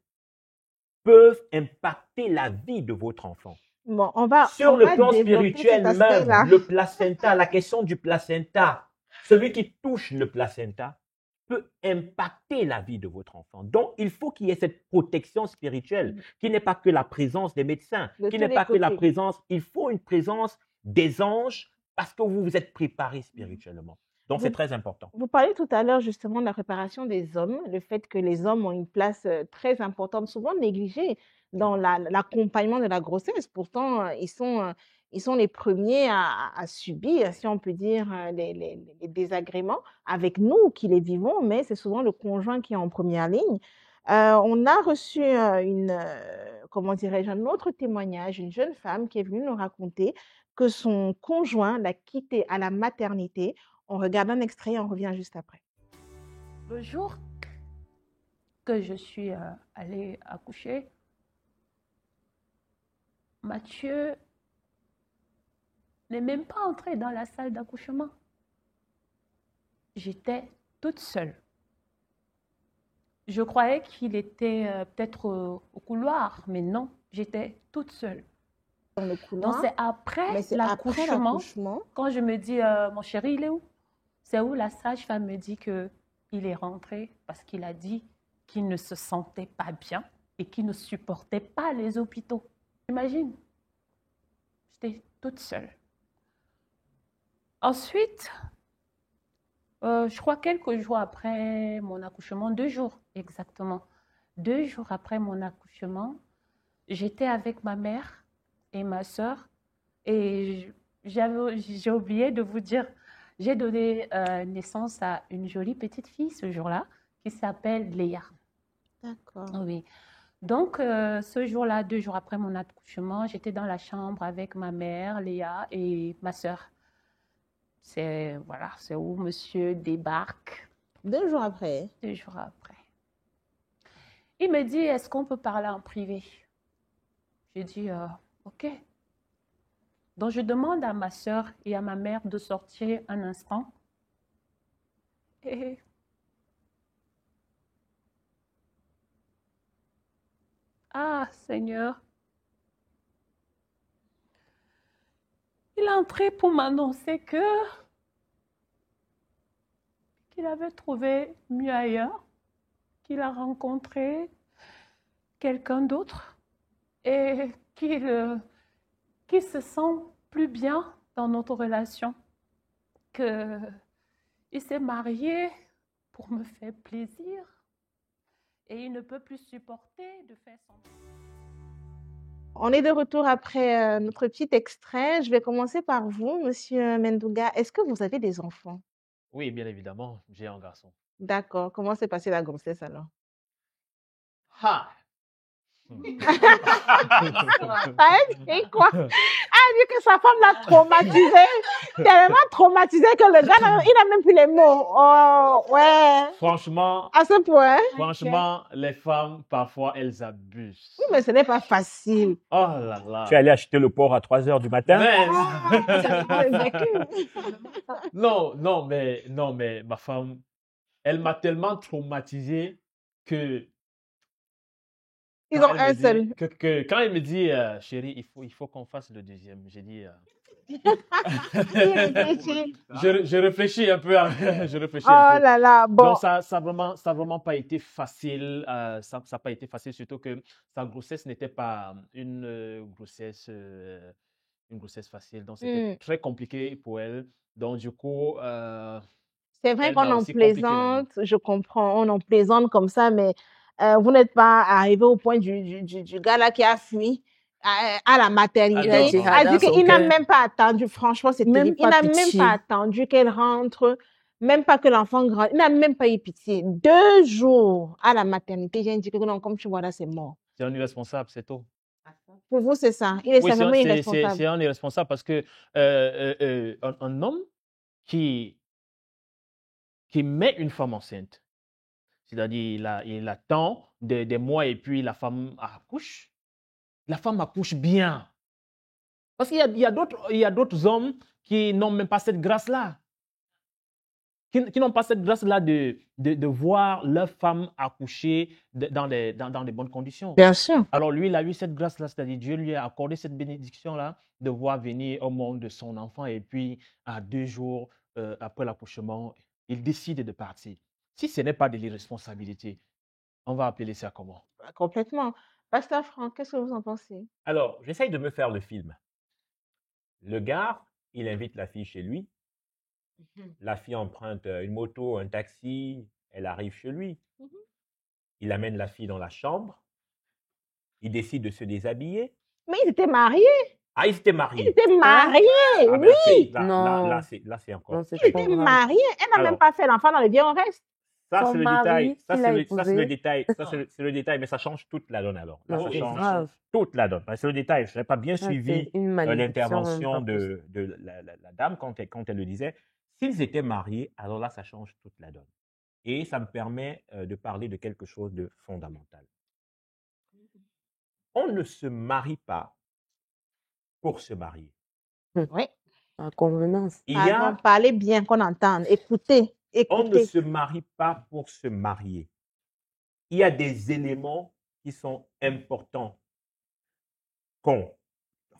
peuvent impacter la vie de votre enfant. Bon, on va Sur le va plan développer spirituel cet même, aspect-là. le placenta, la question du placenta, celui qui touche le placenta peut impacter la vie de votre enfant. Donc, il faut qu'il y ait cette protection spirituelle, qui n'est pas que la présence des médecins, De qui tous n'est les pas que la côtés. présence, il faut une présence des anges parce que vous vous êtes préparé spirituellement. Donc, c'est Vous- très important. Vous parlez tout à l'heure justement de la préparation des hommes, le fait que les hommes ont une place très importante, souvent négligée dans l'accompagnement de la grossesse. Pourtant, ils sont les premiers à subir, si on peut dire, les désagréments avec nous qui les vivons, mais c'est souvent le conjoint qui est en première ligne. On a reçu comment dirais-je, un autre témoignage, une jeune femme qui est venue nous raconter que son conjoint l'a quittée à la maternité. On regarde un extrait et on revient juste après. Le jour que je suis allée accoucher, Mathieu n'est même pas entré dans la salle d'accouchement. J'étais toute seule. je croyais qu'il était peut-être au couloir, mais non, j'étais toute seule. Dans le Donc, couloir. c'est après Mais c'est après l'accouchement, l'accouchement. quand je me dis, mon chéri, il est où? C'est où la sage-femme me dit qu'il est rentré parce qu'il a dit qu'il ne se sentait pas bien et qu'il ne supportait pas les hôpitaux. Imagine, j'étais toute seule. Ensuite, je crois quelques jours après mon accouchement, 2 jours exactement, 2 jours après mon accouchement, j'étais avec ma mère et ma sœur et j'ai oublié de vous dire, j'ai donné naissance à une jolie petite fille ce jour-là qui s'appelle Léa. D'accord. Oui. Donc, ce jour-là, 2 jours après mon accouchement, j'étais dans la chambre avec ma mère, Léa, et ma sœur. C'est où monsieur débarque 2 jours après. 2 jours après. Il me dit, est-ce qu'on peut parler en privé? J'ai dit, OK. Donc, je demande à ma sœur et à ma mère de sortir un instant. Et ah, Seigneur. Il est entré pour m'annoncer qu'il avait trouvé mieux ailleurs, qu'il a rencontré quelqu'un d'autre et qu'il se sent plus bien dans notre relation, qu'il s'est marié pour me faire plaisir et il ne peut plus supporter de faire son... On est de retour après notre petit extrait. Je vais commencer par vous, Monsieur Mendouga. Est-ce que vous avez des enfants? Oui, bien évidemment, j'ai un garçon. D'accord. Comment s'est passée la grossesse alors? Ha! Ça a été quoi? Ah, dit que sa femme l'a traumatisé, tellement traumatisé que le gars, il n'a même plus les mots. Oh, ouais. Franchement, À ce point. franchement, les femmes, parfois, elles abusent. Oui, mais ce n'est pas facile. Oh là là. Tu es allé acheter le porc à 3 heures du matin? Non, mais ma femme, elle m'a tellement traumatisé que Ils quand ont elle un me dit, seul. quand elle me dit, chérie, il faut qu'on fasse le deuxième, j'ai dit, Il réfléchit. je réfléchis un peu, je réfléchis Oh un peu. là là, bon. Donc, ça a vraiment pas été facile. Ça n'a pas été facile, surtout que sa grossesse n'était pas une grossesse facile. Donc, c'était très compliqué pour elle. Donc, du coup, C'est vrai elle qu'on m'a en aussi compliqué la vie. plaisante, je comprends, on en plaisante comme ça, mais vous n'êtes pas arrivé au point du gars là qui a fui à la maternité. Ah, non, non. A dit qu'il n'a même pas attendu, franchement, c'est Même terrible. Il pas n'a même pitié. pas attendu qu'elle rentre, même pas que l'enfant grandisse. Il n'a même pas eu pitié. 2 jours à la maternité, j'ai dit que non, comme tu vois là, c'est mort. C'est un irresponsable, c'est tout. Pour vous, c'est ça. Il est Oui, simplement irresponsable. c'est un irresponsable parce que un homme qui met une femme enceinte, c'est-à-dire il attend des mois et puis la femme accouche. La femme accouche bien. Parce qu'il y a d'autres hommes qui n'ont même pas cette grâce-là. Qui n'ont pas cette grâce-là de voir leur femme accoucher dans des bonnes conditions. Bien sûr. Alors lui, il a eu cette grâce-là, c'est-à-dire Dieu lui a accordé cette bénédiction-là de voir venir au monde de son enfant et puis à 2 jours après l'accouchement, il décide de partir. Si ce n'est pas de l'irresponsabilité, on va appeler ça comment? Complètement. Pasteur Franck, qu'est-ce que vous en pensez? Alors, j'essaye de me faire le film. Le gars, il invite la fille chez lui. La fille emprunte une moto, un taxi, elle arrive chez lui. Il amène la fille dans la chambre. Il décide de se déshabiller. Mais ils étaient mariés. Ah, ils étaient Ils mariés. étaient mariés, Ah, ben, oui. Non. là, c'est encore. Non, c'est Ils trop étaient grave. mariés. Elle n'a même Alors. pas fait l'enfant dans le bien, on reste. Ça, Son c'est le mari détail. Ça, qu'il c'est a le, ça, c'est le épousé. détail. Ça, c'est le détail, mais ça change toute la donne alors. Là, Non, ça c'est change grave. toute la donne. C'est le détail. Je n'avais pas bien Ça, suivi c'est une malédiction, l'intervention même pas de la dame quand elle le disait. S'ils étaient mariés, alors là, ça change toute la donne. Et ça me permet de parler de quelque chose de fondamental. On ne se marie pas pour se marier. Oui. En convenance. Il y a, Parlez bien, qu'on entende. Écoutez, on ne écoutez. se marie pas pour se marier. il y a des éléments qui sont importants,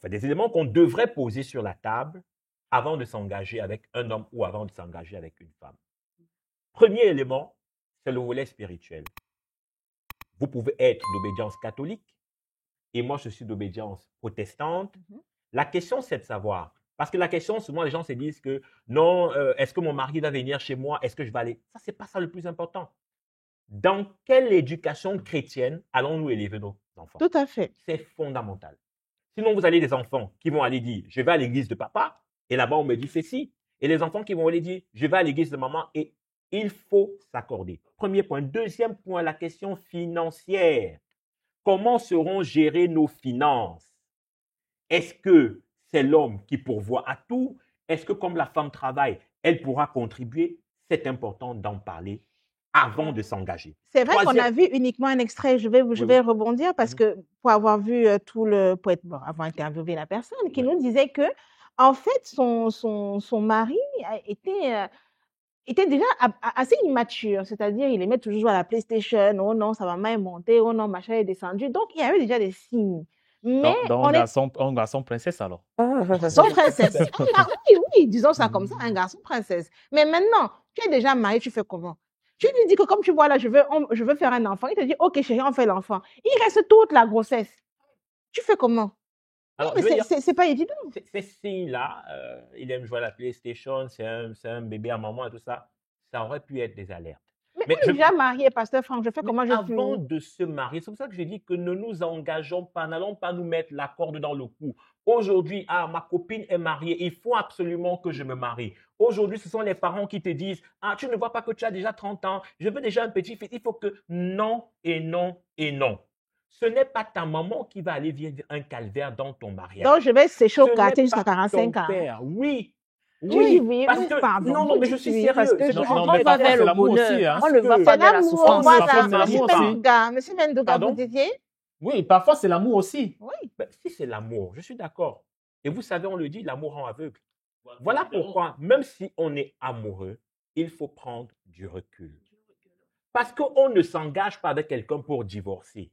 des éléments qu'on devrait poser sur la table avant de s'engager avec un homme ou avant de s'engager avec une femme. Premier élément, c'est le volet spirituel. Vous pouvez être d'obédience catholique et moi, je suis d'obédience protestante. La question, c'est de savoir. Parce que la question, souvent, les gens se disent que non, est-ce que mon mari va venir chez moi? Est-ce que je vais aller? Ça, ce n'est pas ça le plus important. Dans quelle éducation chrétienne allons-nous élever nos enfants? Tout à fait. C'est fondamental. Sinon, vous avez des enfants qui vont aller dire, je vais à l'église de papa, et là-bas, on me dit ceci. Et les enfants qui vont aller dire, je vais à l'église de maman, et il faut s'accorder. Premier point. Deuxième point, la question financière. Comment seront gérées nos finances? Est-ce que c'est l'homme qui pourvoit à tout? Est-ce que comme la femme travaille, elle pourra contribuer? C'est important d'en parler avant de s'engager. C'est vrai qu'on a vu uniquement un extrait. Je vais rebondir parce que pour avoir vu pour avoir interviewé la personne qui nous disait que en fait son mari était déjà assez immature, c'est-à-dire il aimait toujours jouer à la PlayStation. Oh non, sa maman est montée. Oh non, machin est descendu. Donc il y avait déjà des signes. Mais donc un garçon princesse alors. Son princesse. Oui, disons ça comme ça, un garçon princesse. Mais maintenant, tu es déjà marié, tu fais comment? Tu lui dis que comme tu vois là, je veux faire un enfant. Il te dit, ok chérie, on fait l'enfant. Il reste toute la grossesse. Tu fais comment? Alors, c'est pas évident. Ces signes-là, il aime jouer à la PlayStation, c'est un bébé à maman et tout ça. Ça aurait pu être des alertes. Mais je suis déjà mariée, pasteur Franck, je fais comment je suis? Avant de se marier, c'est pour ça que je dis que ne nous engageons pas, n'allons pas nous mettre la corde dans le cou. Aujourd'hui, ma copine est mariée, il faut absolument que je me marie. Aujourd'hui, ce sont les parents qui te disent, tu ne vois pas que tu as déjà 30 ans, je veux déjà un petit-fils, il faut que non et non et non. Ce n'est pas ta maman qui va aller vivre un calvaire dans ton mariage. Donc, je vais sécher au quartier jusqu'à 45 ans. Oui. Oui, parce que, pardon. Non, mais je suis sérieux. Parce que on ne va vers le bonheur. On ne va pas vers la souffrance. Monsieur Mendoga, vous disiez? Oui, parfois c'est l'amour aussi. Oui. Si c'est l'amour, je suis d'accord. Et vous savez, on le dit, l'amour rend aveugle. Voilà pourquoi, même si on est amoureux, il faut prendre du recul. Parce qu'on ne s'engage pas avec quelqu'un pour divorcer.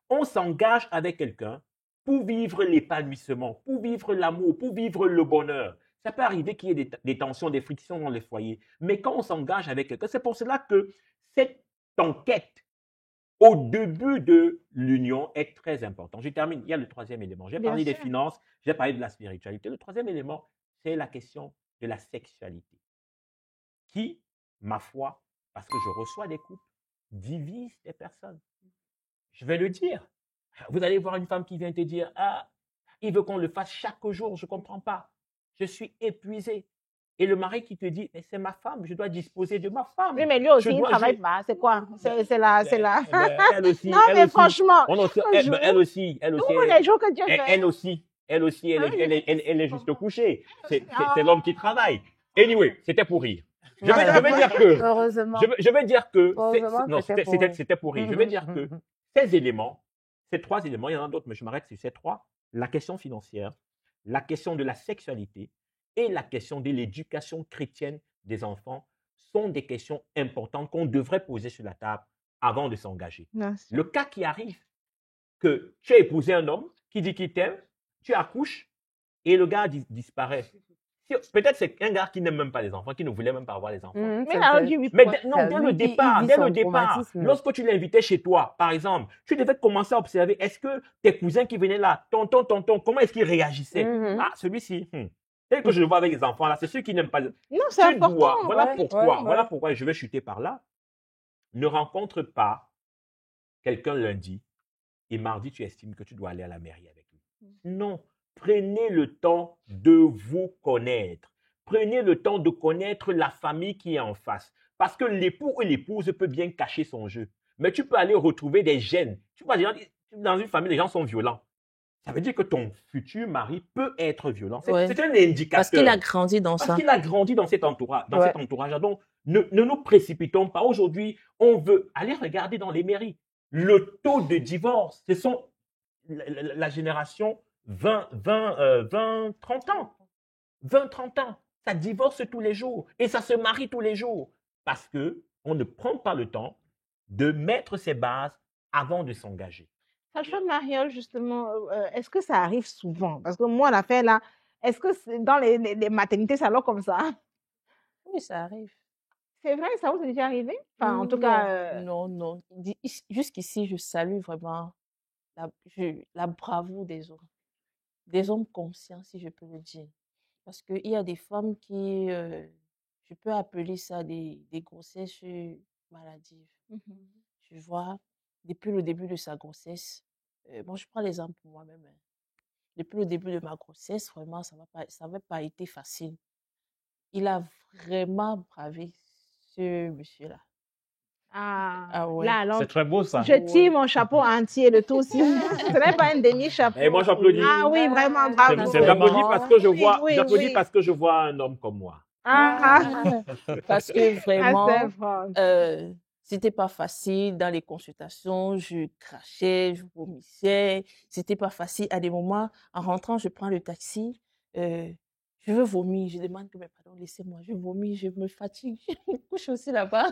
On s'engage avec quelqu'un pour vivre l'épanouissement, pour vivre l'amour, pour vivre le bonheur. Ça peut arriver qu'il y ait des tensions, des frictions dans les foyers. Mais quand on s'engage avec quelqu'un, c'est pour cela que cette enquête au début de l'union est très importante. Je termine. Il y a le troisième élément. J'ai parlé des finances, j'ai parlé de la spiritualité. Le troisième élément, c'est la question de la sexualité. Qui, ma foi, parce que je reçois des couples, divise les personnes. Je vais le dire. Vous allez voir une femme qui vient te dire, il veut qu'on le fasse chaque jour, je ne comprends pas. Je suis épuisé. Et le mari qui te dit, mais c'est ma femme, je dois disposer de ma femme. Oui, mais lui aussi, il ne travaille pas. C'est quoi? C'est là. Elle aussi. Non, mais franchement. Elle aussi. Les jours que Dieu fait. Elle aussi, elle est juste couchée. C'est l'homme qui travaille. Anyway, c'était pour rire. Je vais dire que. Heureusement. Je vais dire que. Non, c'était pour rire. Je vais dire que ces éléments, ces trois éléments, il y en a d'autres, mais je m'arrête sur ces trois. La question financière, la question de la sexualité et la question de l'éducation chrétienne des enfants sont des questions importantes qu'on devrait poser sur la table avant de s'engager. Le cas qui arrive, que tu as épousé un homme qui dit qu'il t'aime, tu accouches et le gars disparaît. Peut-être c'est un gars qui n'aime même pas les enfants, qui ne voulait même pas avoir les enfants. Dès le départ, lorsque tu l'invitais chez toi, par exemple, tu devais commencer à observer, est-ce que tes cousins qui venaient là, tonton, comment est-ce qu'ils réagissaient? Celui-ci, tel que je le vois avec les enfants là, c'est ceux qui n'aiment pas. Non, c'est important. Voilà pourquoi je vais chuter par là. Ne rencontre pas quelqu'un lundi et mardi, tu estimes que tu dois aller à la mairie avec lui. Non. Prenez le temps de vous connaître. Prenez le temps de connaître la famille qui est en face. Parce que l'époux ou l'épouse peut bien cacher son jeu. Mais tu peux aller retrouver des gènes. Tu vois, dans une famille, les gens sont violents. Ça veut dire que ton futur mari peut être violent. C'est un indicateur. Parce qu'il a grandi dans ça. Parce qu'il a grandi dans cet entourage. Donc, ne nous précipitons pas. Aujourd'hui, on veut aller regarder dans les mairies. Le taux de divorce, ce sont la génération 20, 30 ans. 20, 30 ans. Ça divorce tous les jours et ça se marie tous les jours parce qu'on ne prend pas le temps de mettre ses bases avant de s'engager. Sage-femme Mariole, justement, est-ce que ça arrive souvent? Parce que moi, l'affaire là, est-ce que dans les maternités, ça alors comme ça? Oui, ça arrive. C'est vrai, ça vous est déjà arrivé? Enfin, en tout cas, Non. Jusqu'ici, je salue vraiment la bravoure des hommes conscients, si je peux le dire. Parce qu'il y a des femmes qui, je peux appeler ça des grossesses maladives. Tu vois, depuis le début de sa grossesse, bon, je prends l'exemple pour moi-même. Depuis le début de ma grossesse, vraiment, ça n'avait pas été facile. Il a vraiment bravé ce monsieur-là. Ah ouais. là, alors, C'est très beau, ça. je tire mon chapeau entier de tout. Ce n'est pas un demi-chapeau. Et moi, j'applaudis. Ah oui, vraiment, bravo. J'applaudis parce que je vois, Oui, j'applaudis oui. parce que je vois un homme comme moi. Parce que vraiment, c'est vrai. c'était pas facile dans les consultations, je crachais, je vomissais, c'était pas facile. À des moments, en rentrant, je prends le taxi, je veux vomir, je demande que, mais pardon, laissez-moi, je vomis, je me fatigue, je me couche aussi là-bas.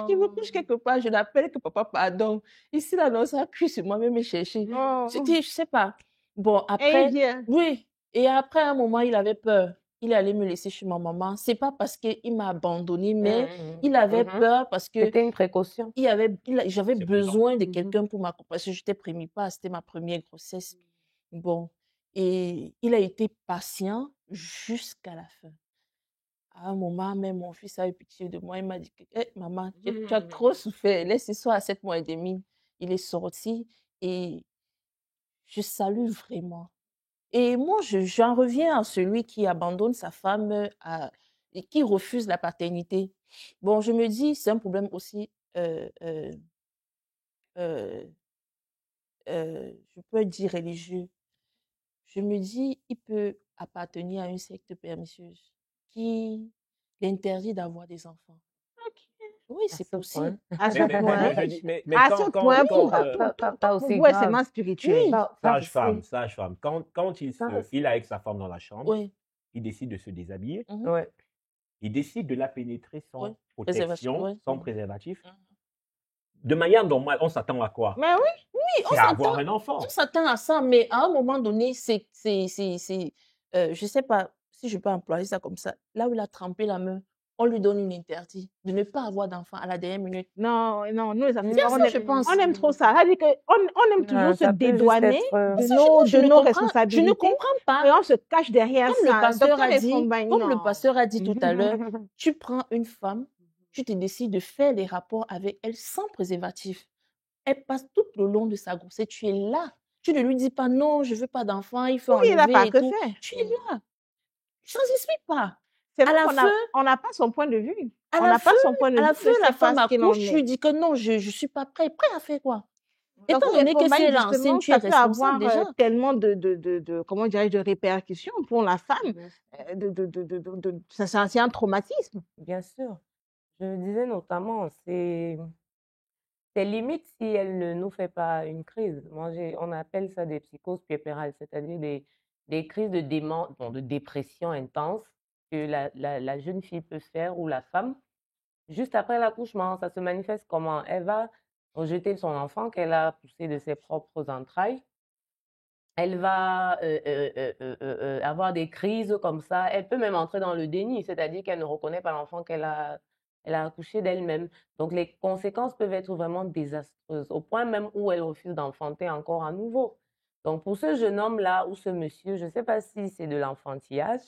Je me couche quelque part, je l'appelle que papa, pardon. Ici, là, non, ça appuie sur moi-même me chercher. C'était, je sais pas. Bon, après, oui. Et après, à un moment, il avait peur. Il allait me laisser chez ma maman. C'est pas parce qu'il m'a abandonnée, mais il avait peur parce que C'était une précaution. j'avais besoin de quelqu'un pour m'accompagner. Parce que j'étais prémipare, c'était ma première grossesse. Bon, et il a été patient jusqu'à la fin. À un moment, même mon fils a eu pitié de moi. Il m'a dit que, maman, tu as trop souffert. Laisse-le à 7 mois et demi. Il est sorti et je salue vraiment. Et moi, j'en reviens à celui qui abandonne sa femme et qui refuse la paternité. Bon, je me dis, c'est un problème aussi, je peux dire religieux. Je me dis, il peut appartenir à une secte pernicieuse qui l'interdit d'avoir des enfants. Oui, c'est possible. À ce point. Mais À ce point, Pas aussi pour grave. c'est spirituel. Sage-femme, quand il est avec sa femme dans la chambre, Oui. il décide de se déshabiller, Ouais. il décide de la pénétrer sans Préservation, protection, sans préservatif. De manière normale, on s'attend à quoi? Mais oui. C'est à avoir un enfant. On s'attend à ça, mais à un moment donné, je sais pas si je peux employer ça comme ça. Là où il a trempé la main, on lui donne une interdit de ne pas avoir d'enfant à la dernière minute. Non, nous les Africains, on aime trop ça. C'est-à-dire qu'on aime toujours se dédouaner de nos responsabilités. Je ne comprends pas. Et on se cache derrière Comme ça. le pasteur a dit tout à l'heure, tu prends une femme, tu te décides de faire des rapports avec elle sans préservatif. Elle passe tout le long de sa grossesse. Tu es là. Tu ne lui dis pas non, je ne veux pas d'enfant, il faut enlever et tout. Tu es là. Ça n'explique pas. C'est vrai qu'on n'a pas son point de vue. À la fin, la femme accouche, je lui dis que non, je ne suis pas prêt. Prêt à faire quoi? Étant donné que c'est l'ancienne, tu es responsable déjà. Tellement comment dirais-je, de répercussions pour la femme. C'est un traumatisme. Bien sûr. Je disais notamment, c'est limite si elle ne nous fait pas une crise. On appelle ça des psychoses puérpérales, c'est-à-dire des crises de dépression intense que la jeune fille peut faire ou la femme. Juste après l'accouchement, ça se manifeste comment? Elle va rejeter son enfant qu'elle a poussé de ses propres entrailles. Elle va avoir des crises comme ça. Elle peut même entrer dans le déni, c'est-à-dire qu'elle ne reconnaît pas l'enfant qu'elle a accouché d'elle-même. Donc, les conséquences peuvent être vraiment désastreuses, au point même où elle refuse d'enfanter encore à nouveau. Donc, pour ce jeune homme-là ou ce monsieur, je ne sais pas si c'est de l'enfantillage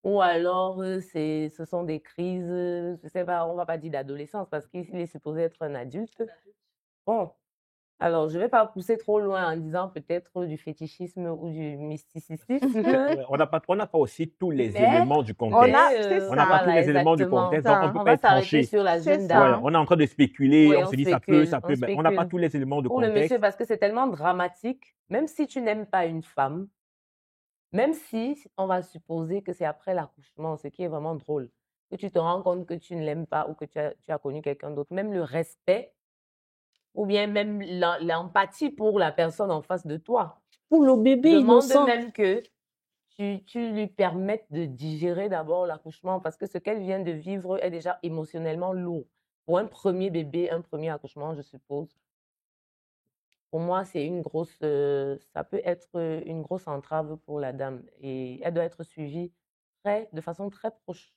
ou alors ce sont des crises, je ne sais pas, on ne va pas dire d'adolescence parce qu'il est supposé être un adulte. Bon. Alors, je ne vais pas pousser trop loin en disant peut-être du fétichisme ou du mysticisme. On n'a pas aussi tous les éléments du contexte. On n'a pas tous les éléments du contexte, donc on ne peut pas être tranché. Sur la jeune dame. On est en train de spéculer, Oui, on se dit ça peut, mais on n'a pas tous les éléments du contexte. Pour le monsieur, parce que c'est tellement dramatique, même si tu n'aimes pas une femme, même si on va supposer que c'est après l'accouchement, ce qui est vraiment drôle, que tu te rends compte que tu ne l'aimes pas ou que tu as connu quelqu'un d'autre, même le respect ou bien même l'empathie pour la personne en face de toi. Pour le bébé innocent. Demande même que tu lui permettes de digérer d'abord l'accouchement parce que ce qu'elle vient de vivre est déjà émotionnellement lourd. pour un premier bébé, un premier accouchement, je suppose, pour moi, c'est une grosse, ça peut être une grosse entrave pour la dame et elle doit être suivie de façon très proche.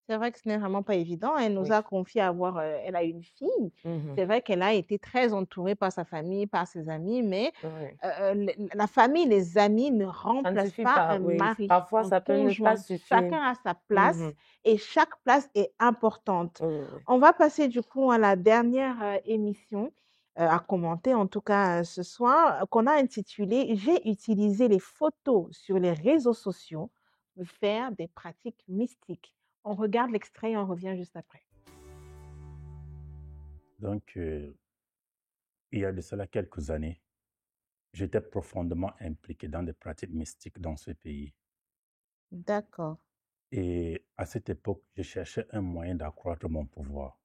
C'est vrai que ce n'est vraiment pas évident. Elle nous Oui. a confié avoir, elle a une fille. Mhm. C'est vrai qu'elle a été très entourée par sa famille, par ses amis, mais Oui. la famille, les amis ne Ça ne remplacent suffit pas pas, un oui. mari, Parfois, un ça peut ne pas conjoint. Chacun suffire. a sa place Mhm. et chaque place est importante. Oui, oui. On va passer du coup à la dernière émission à commenter, en tout cas ce soir, qu'on a intitulée J'ai utilisé les photos sur les réseaux sociaux pour faire des pratiques mystiques. On regarde l'extrait et on revient juste après. Donc, il y a de cela quelques années, j'étais profondément impliqué dans des pratiques mystiques dans ce pays. D'accord. Et à cette époque, je cherchais un moyen d'accroître mon pouvoir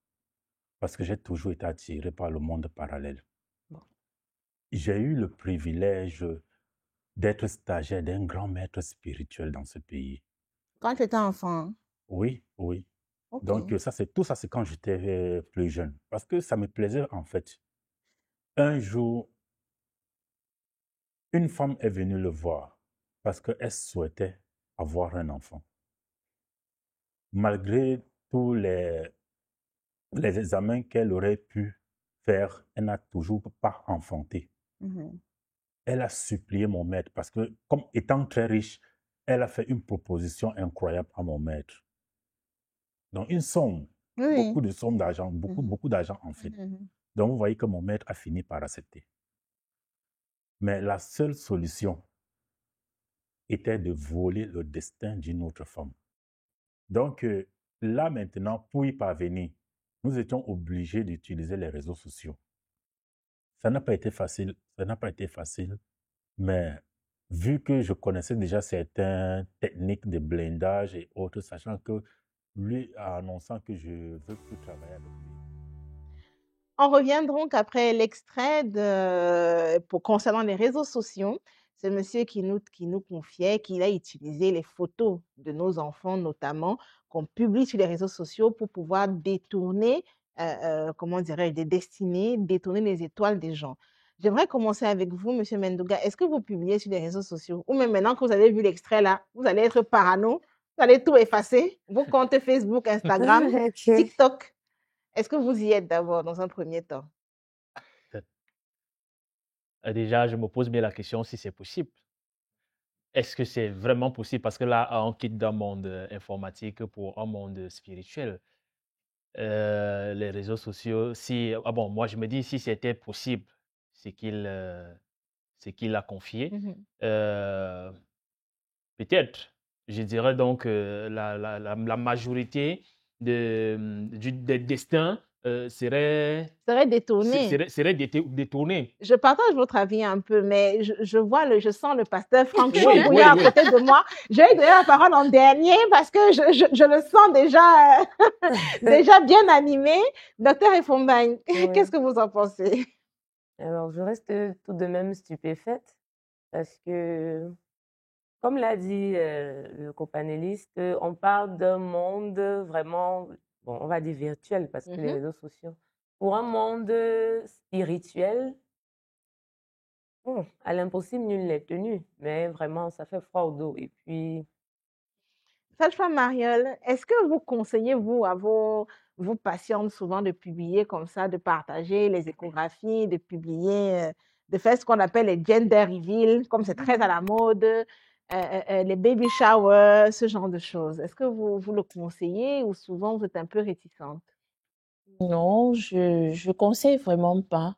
parce que j'ai toujours été attiré par le monde parallèle. Bon. J'ai eu le privilège d'être stagiaire d'un grand maître spirituel dans ce pays. Quand tu étais enfant, hein? Oui, oui. Ok. Donc, tout ça, c'est quand j'étais plus jeune. Parce que ça me plaisait, en fait. Un jour, une femme est venue le voir parce qu'elle souhaitait avoir un enfant. Malgré tous les examens qu'elle aurait pu faire, elle n'a toujours pas enfanté. Mhm. Elle a supplié mon maître parce que, comme étant très riche, elle a fait une proposition incroyable à mon maître. Donc, une somme, Oui. beaucoup de sommes d'argent, beaucoup d'argent en fait. Mhm. Donc, vous voyez que mon maître a fini par accepter. Mais la seule solution était de voler le destin d'une autre femme. Donc, là maintenant, pour y parvenir, nous étions obligés d'utiliser les réseaux sociaux. Ça n'a pas été facile, mais vu que je connaissais déjà certaines techniques de blindage et autres, sachant que lui a annonçant que je ne veux plus travailler avec lui. On revient donc après l'extrait concernant les réseaux sociaux. C'est monsieur qui nous confiait qu'il a utilisé les photos de nos enfants, notamment, qu'on publie sur les réseaux sociaux pour pouvoir détourner, comment dirais-je, des destinées, détourner les étoiles des gens. J'aimerais commencer avec vous, monsieur Mendoga. Est-ce que vous publiez sur les réseaux sociaux? Ou même maintenant que vous avez vu l'extrait là, vous allez être parano, vous allez tout effacer, vos comptes Facebook, Instagram, Ok. TikTok. Est-ce que vous y êtes d'abord dans un premier temps? Déjà, je me pose bien la question si c'est possible. Est-ce que c'est vraiment possible? Parce que là, on quitte d'un monde informatique pour un monde spirituel. Les réseaux sociaux, bon, moi je me dis si c'était possible, c'est qu'il a confié. Euh, Peut-être, je dirais donc la majorité des destins serait détourné. Je partage votre avis un peu, mais je sens le pasteur Franck Oui, Chambouillat oui, à côté de moi. Je vais lui donner la parole en dernier parce que je le sens déjà, déjà bien animé. Docteur Efombagne, Oui. qu'est-ce que vous en pensez? Alors, je reste tout de même stupéfaite parce que, comme l'a dit le copanéliste, on parle d'un monde vraiment, bon, on va dire virtuel parce que les réseaux sociaux, pour un monde spirituel, bon, à l'impossible, nul n'est tenu, mais vraiment, ça fait froid au dos. Et puis, Sage-femme Mariole, est-ce que vous conseillez, vous, à vos patientes souvent de publier comme ça, de partager les échographies, de publier, de faire ce qu'on appelle les gender reveal, comme c'est très à la mode, les baby showers, ce genre de choses. Est-ce que vous le conseillez ou souvent vous êtes un peu réticente? Non, je conseille vraiment pas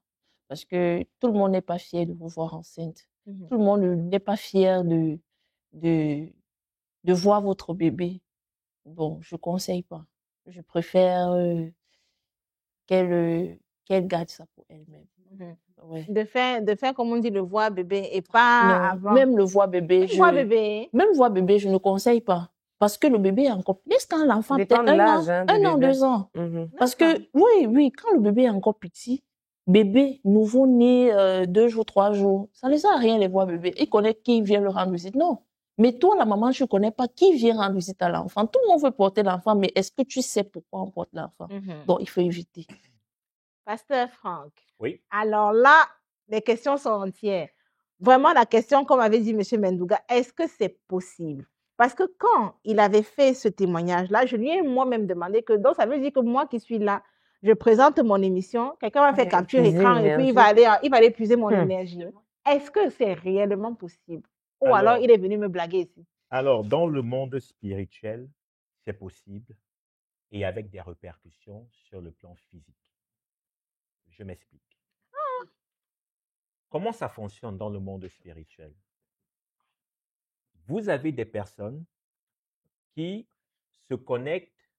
parce que tout le monde n'est pas fier de vous voir enceinte. Tout le monde n'est pas fier de voir votre bébé. Bon, je conseille pas. Je préfère qu'elle garde ça pour elle-même. Ouais. De faire, comme on dit, le voix bébé et pas Non, avant. même le voix bébé, même voix bébé, je ne conseille pas. Parce que le bébé est encore... Laisse quand l'enfant peut-être un an, 2 ans. Parce que, oui, quand le bébé est encore petit, bébé, nouveau-né, 2 jours, 3 jours, ça ne sert à rien les voix bébé. Il connaît qui vient le rendre visite. Non, Mais toi, la maman, tu ne connais pas qui vient rendre visite à l'enfant. Tout le monde veut porter l'enfant, mais est-ce que tu sais pourquoi on porte l'enfant? Donc, il faut éviter. Pasteur Franck, Oui. alors là, les questions sont entières. Vraiment, la question, comme avait dit M. Mendouga, est-ce que c'est possible? Parce que quand il avait fait ce témoignage-là, je lui ai moi-même demandé que, donc ça veut dire que moi qui suis là, je présente mon émission, quelqu'un va faire capture Épuiser écran et puis il l'énergie. va aller épuiser mon énergie. Est-ce que c'est réellement possible? Ou alors Alors, il est venu me blaguer ici? alors, dans le monde spirituel, c'est possible et avec des répercussions sur le plan physique. Je m'explique. Comment ça fonctionne dans le monde spirituel? Vous avez des personnes qui se connectent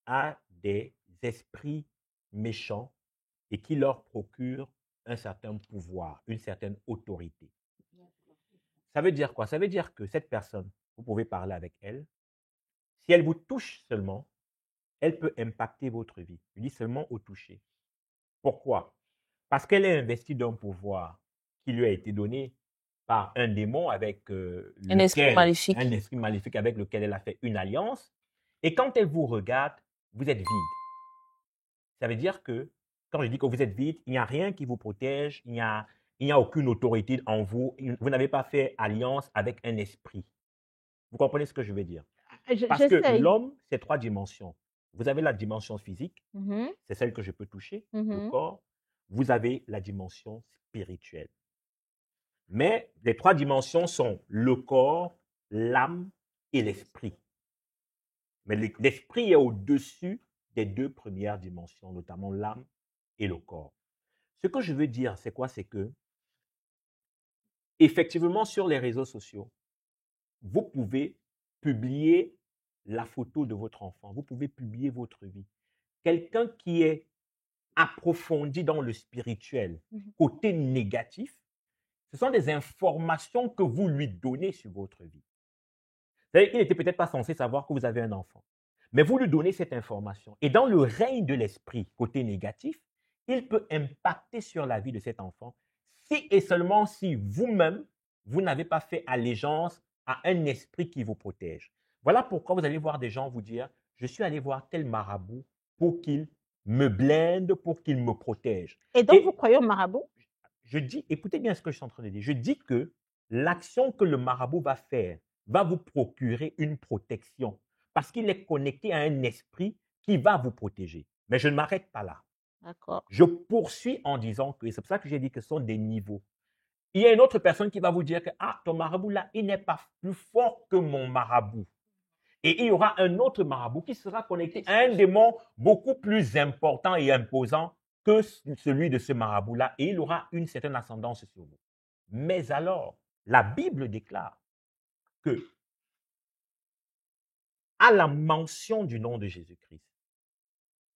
à des esprits méchants et qui leur procurent un certain pouvoir, une certaine autorité. Ça veut dire quoi? Ça veut dire que cette personne, vous pouvez parler avec elle. Si elle vous touche seulement, elle peut impacter votre vie. Je dis seulement au toucher. Pourquoi? Parce qu'elle est investie d'un pouvoir qui lui a été donné par un démon avec Un esprit maléfique. un esprit maléfique avec lequel elle a fait une alliance. Et quand elle vous regarde, vous êtes vide. Ça veut dire que, quand je dis que vous êtes vide, il n'y a rien qui vous protège, il n'y a aucune autorité en vous, vous n'avez pas fait alliance avec un esprit. Vous comprenez ce que je veux dire? Parce que J'essaye. l'homme, c'est 3 dimensions. Vous avez la dimension physique, Mhm, c'est celle que je peux toucher, le mhm. corps. Vous avez la dimension spirituelle. Mais les 3 dimensions sont le corps, l'âme et l'esprit. Mais l'esprit est au-dessus des 2 premières dimensions, notamment l'âme et le corps. Ce que je veux dire, c'est quoi? C'est que, effectivement, sur les réseaux sociaux, vous pouvez publier la photo de votre enfant, vous pouvez publier votre vie. Quelqu'un qui est approfondi dans le spirituel, côté négatif, ce sont des informations que vous lui donnez sur votre vie. C'est-à-dire qu'il n'était peut-être pas censé savoir que vous avez un enfant, mais vous lui donnez cette information. Et dans le règne de l'esprit, côté négatif, il peut impacter sur la vie de cet enfant si et seulement si vous-même, vous n'avez pas fait allégeance à un esprit qui vous protège. Voilà pourquoi vous allez voir des gens vous dire, je suis allé voir tel marabout pour qu'il me blinde, pour qu'il me protège. Et donc, Et vous croyez au marabout? je dis, écoutez bien ce que je suis en train de dire. Je dis que l'action que le marabout va faire va vous procurer une protection parce qu'il est connecté à un esprit qui va vous protéger. Mais je ne m'arrête pas là. D'accord. Je poursuis en disant que, c'est pour ça que j'ai dit que ce sont des niveaux. Il y a une autre personne qui va vous dire que ton marabout là, il n'est pas plus fort que mon marabout. Et il y aura un autre marabout qui sera connecté à un démon beaucoup plus important et imposant que celui de ce marabout-là, et il aura une certaine ascendance sur vous. Mais alors, la Bible déclare que, à la mention du nom de Jésus-Christ,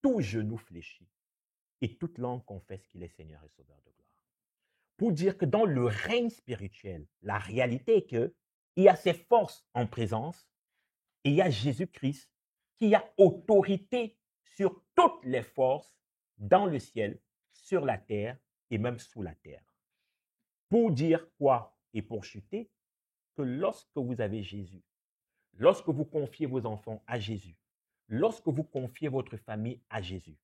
tout genou fléchit et toute langue confesse qu'il est Seigneur et Sauveur de gloire. Pour dire que dans le règne spirituel, la réalité est qu'il y a ces forces en présence et il y a Jésus-Christ qui a autorité sur toutes les forces dans le ciel, sur la terre et même sous la terre. Pour dire quoi et pour chuter? Que lorsque vous avez Jésus, lorsque vous confiez vos enfants à Jésus, lorsque vous confiez votre famille à Jésus,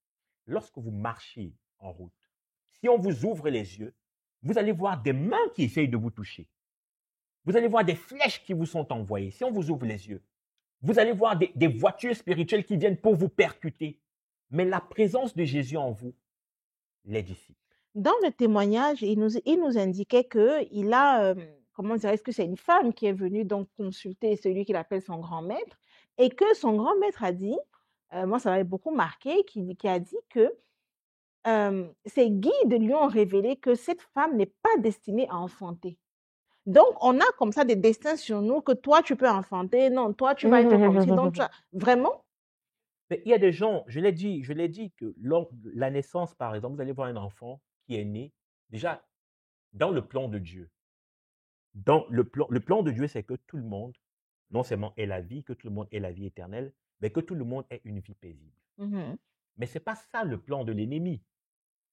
lorsque vous marchez en route, si on vous ouvre les yeux, vous allez voir des mains qui essayent de vous toucher. Vous allez voir des flèches qui vous sont envoyées. Si on vous ouvre les yeux, vous allez voir des voitures spirituelles qui viennent pour vous percuter. Mais la présence de Jésus en vous les dissipe. Dans le témoignage, il nous indiquait qu'il a, comment dire, est-ce que c'est une femme qui est venue donc consulter celui qu'il appelle son grand maître et que son grand maître a dit, moi ça m'avait beaucoup marqué, qui a dit que ses guides lui ont révélé que cette femme n'est pas destinée à enfanter. Donc, on a comme ça des destins sur nous que toi, tu peux enfanter, non, toi, tu vas être comme ci, donc vraiment? Mais il y a des gens, je l'ai dit que lors de la naissance, par exemple, vous allez voir un enfant qui est né, déjà, dans le plan de Dieu. Dans le plan de Dieu, c'est que tout le monde, non seulement ait la vie, que tout le monde ait la vie éternelle, mais que tout le monde ait une vie paisible. Mais ce n'est pas ça le plan de l'ennemi.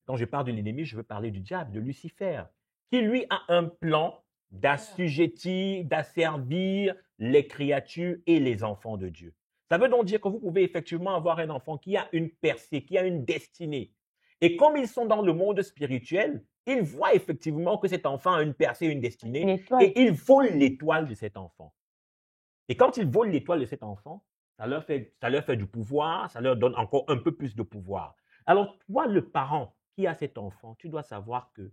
Quand je parle de l'ennemi, je veux parler du diable, de Lucifer, qui lui a un plan d'assujettir, d'asservir les créatures et les enfants de Dieu. Ça veut donc dire que vous pouvez effectivement avoir un enfant qui a une percée, qui a une destinée. Et comme ils sont dans le monde spirituel, ils voient effectivement que cet enfant a une percée, une destinée, Une étoile. et ils volent l'étoile de cet enfant. Et quand ils volent l'étoile de cet enfant, ça leur fait du pouvoir, ça leur donne encore un peu plus de pouvoir. Alors, toi, le parent qui a cet enfant, tu dois savoir que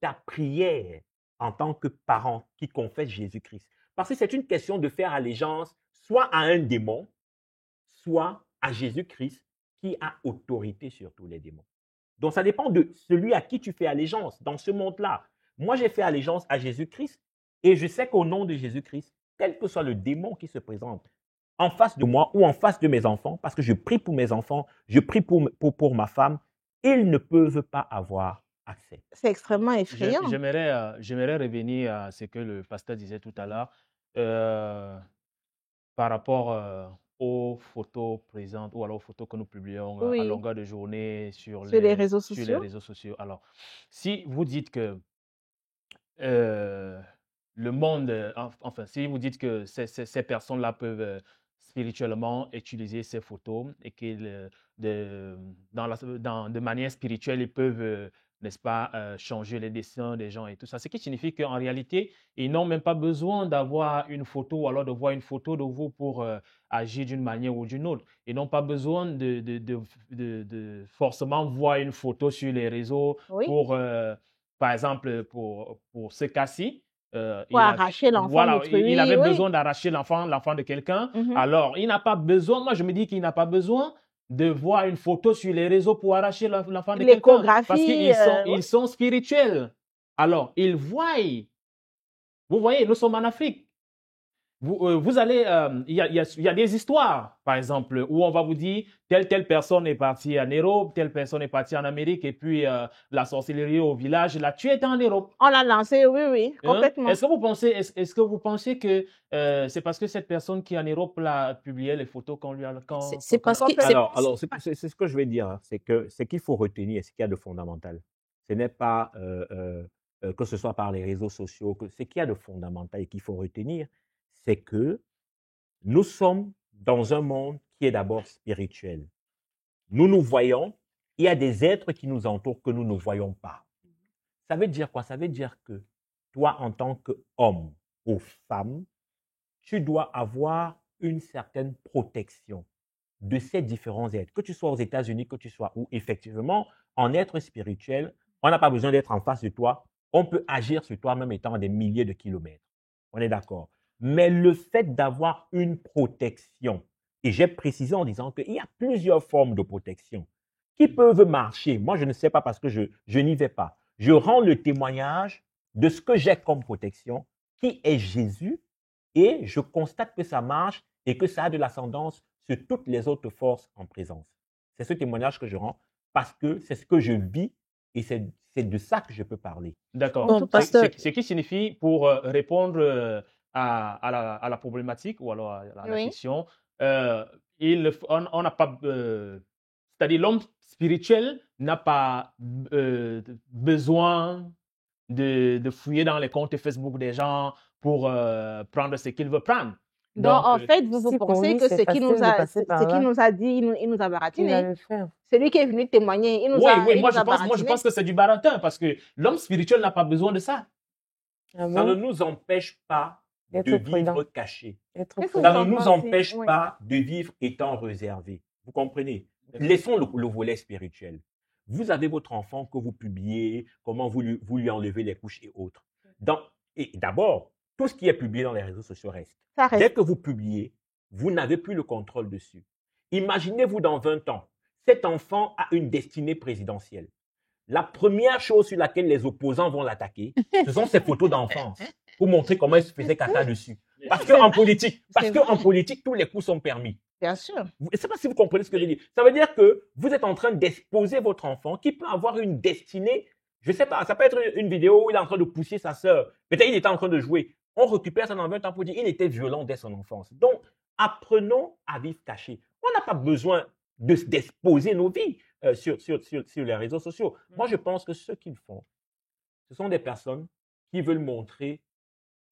ta prière en tant que parent qui confesse Jésus-Christ, parce que c'est une question de faire allégeance soit à un démon, soit à Jésus-Christ qui a autorité sur tous les démons. Donc, ça dépend de celui à qui tu fais allégeance dans ce monde-là. Moi, j'ai fait allégeance à Jésus-Christ et je sais qu'au nom de Jésus-Christ, quel que soit le démon qui se présente en face de moi ou en face de mes enfants, parce que je prie pour mes enfants, je prie pour ma femme, ils ne peuvent pas avoir accès. C'est extrêmement effrayant. J'aimerais revenir à ce que le pasteur disait tout à l'heure par rapport aux photos présentes ou alors aux photos que nous publions à Oui, longueur de journée sur les réseaux sur les sociaux. réseaux sociaux. Alors, si vous dites que euh, le monde, enfin, si vous dites que ces personnes-là peuvent spirituellement utiliser ces photos et que de manière spirituelle, ils peuvent, n'est-ce pas, changer les destins des gens et tout ça. Ce qui signifie qu'en réalité, ils n'ont même pas besoin d'avoir une photo ou alors de voir une photo de vous pour agir d'une manière ou d'une autre. Ils n'ont pas besoin de forcément voir une photo sur les réseaux Oui, pour, par exemple, pour ce cas-ci. pour arracher l'enfant Voilà, d'autrui. il avait Oui. besoin d'arracher l'enfant de quelqu'un. Mhm. Alors, il n'a pas besoin, moi je me dis qu'il n'a pas besoin de voir une photo sur les réseaux pour arracher l'enfant de quelqu'un. Parce L'échographie, qu'ils sont spirituels. Alors, ils voient. Vous voyez, nous sommes en Afrique. Vous allez, il y a des histoires, par exemple, où on va vous dire telle personne est partie en Europe, telle personne est partie en Amérique, et puis la sorcellerie au village l'a tué en Europe. on l'a lancé, oui, Hein? complètement. Est-ce que vous pensez que c'est parce que cette personne qui est en Europe l'a publié les photos qu'on lui a C'est parce que Alors, c'est ce que je vais dire, hein, c'est que ce qu'il faut retenir, ce qu'il y a de fondamental, ce n'est pas que ce soit par les réseaux sociaux, ce qu'il y a de fondamental et qu'il faut retenir, c'est que nous sommes dans un monde qui est d'abord spirituel. Nous nous voyons, il y a des êtres qui nous entourent que nous ne voyons pas. Ça veut dire quoi? Ça veut dire que toi, en tant qu'homme ou femme, tu dois avoir une certaine protection de ces différents êtres. Que tu sois aux États-Unis, que tu sois où, effectivement, en être spirituel, on n'a pas besoin d'être en face de toi. On peut agir sur toi même étant à des milliers de kilomètres. On est d'accord. Mais le fait d'avoir une protection, et j'ai précisé en disant qu'il y a plusieurs formes de protection qui peuvent marcher. Moi, je ne sais pas parce que je n'y vais pas. Je rends le témoignage de ce que j'ai comme protection, qui est Jésus, et je constate que ça marche et que ça a de l'ascendance sur toutes les autres forces en présence. C'est ce témoignage que je rends parce que c'est ce que je vis et c'est de ça que je peux parler. D'accord. Bon, pasteur. Ce qui signifie, pour répondre à la problématique ou alors à la Oui. question, on n'a pas, c'est-à-dire l'homme spirituel n'a pas besoin de fouiller dans les comptes Facebook des gens pour prendre ce qu'il veut prendre. Donc, en euh, fait, vous si pour pensez lui, que c'est ce qu'il facile nous de a, passer par ce qu'il là, nous a dit, il nous a il va baratiné. le faire. C'est lui qui est venu témoigner, il nous Oui, a, oui, il moi nous a je baratiné. pense que c'est du baratin parce que l'homme spirituel n'a pas besoin de ça. Ah Ça ne bon? nous empêche pas D'être de prudent. vivre caché. Être Qu'est-ce que prudent. Ça vous ne en nous pensez? empêche Oui. pas de vivre étant réservé. Vous comprenez? Laissons le volet spirituel. Vous avez votre enfant que vous publiez, comment vous lui enlevez les couches et autres. Et d'abord, tout ce qui est publié dans les réseaux sociaux reste. Ça Dès reste. que vous publiez, vous n'avez plus le contrôle dessus. Imaginez-vous dans 20 ans, cet enfant a une destinée présidentielle. La première chose sur laquelle les opposants vont l'attaquer, ce sont ses photos d'enfance pour montrer comment il se faisait caca dessus. Parce qu'en politique, tous les coups sont permis. Bien sûr. Je ne sais pas si vous comprenez ce que je dis. Ça veut dire que vous êtes en train d'exposer votre enfant qui peut avoir une destinée. Je ne sais pas, ça peut être une vidéo où il est en train de pousser sa sœur. Peut-être qu'il était en train de jouer. On récupère ça dans 20 ans pour dire qu'il était violent dès son enfance. Donc, apprenons à vivre caché. On n'a pas besoin d'exposer nos vies sur les réseaux sociaux. Moi, je pense que ce qu'ils font, ce sont des personnes qui veulent montrer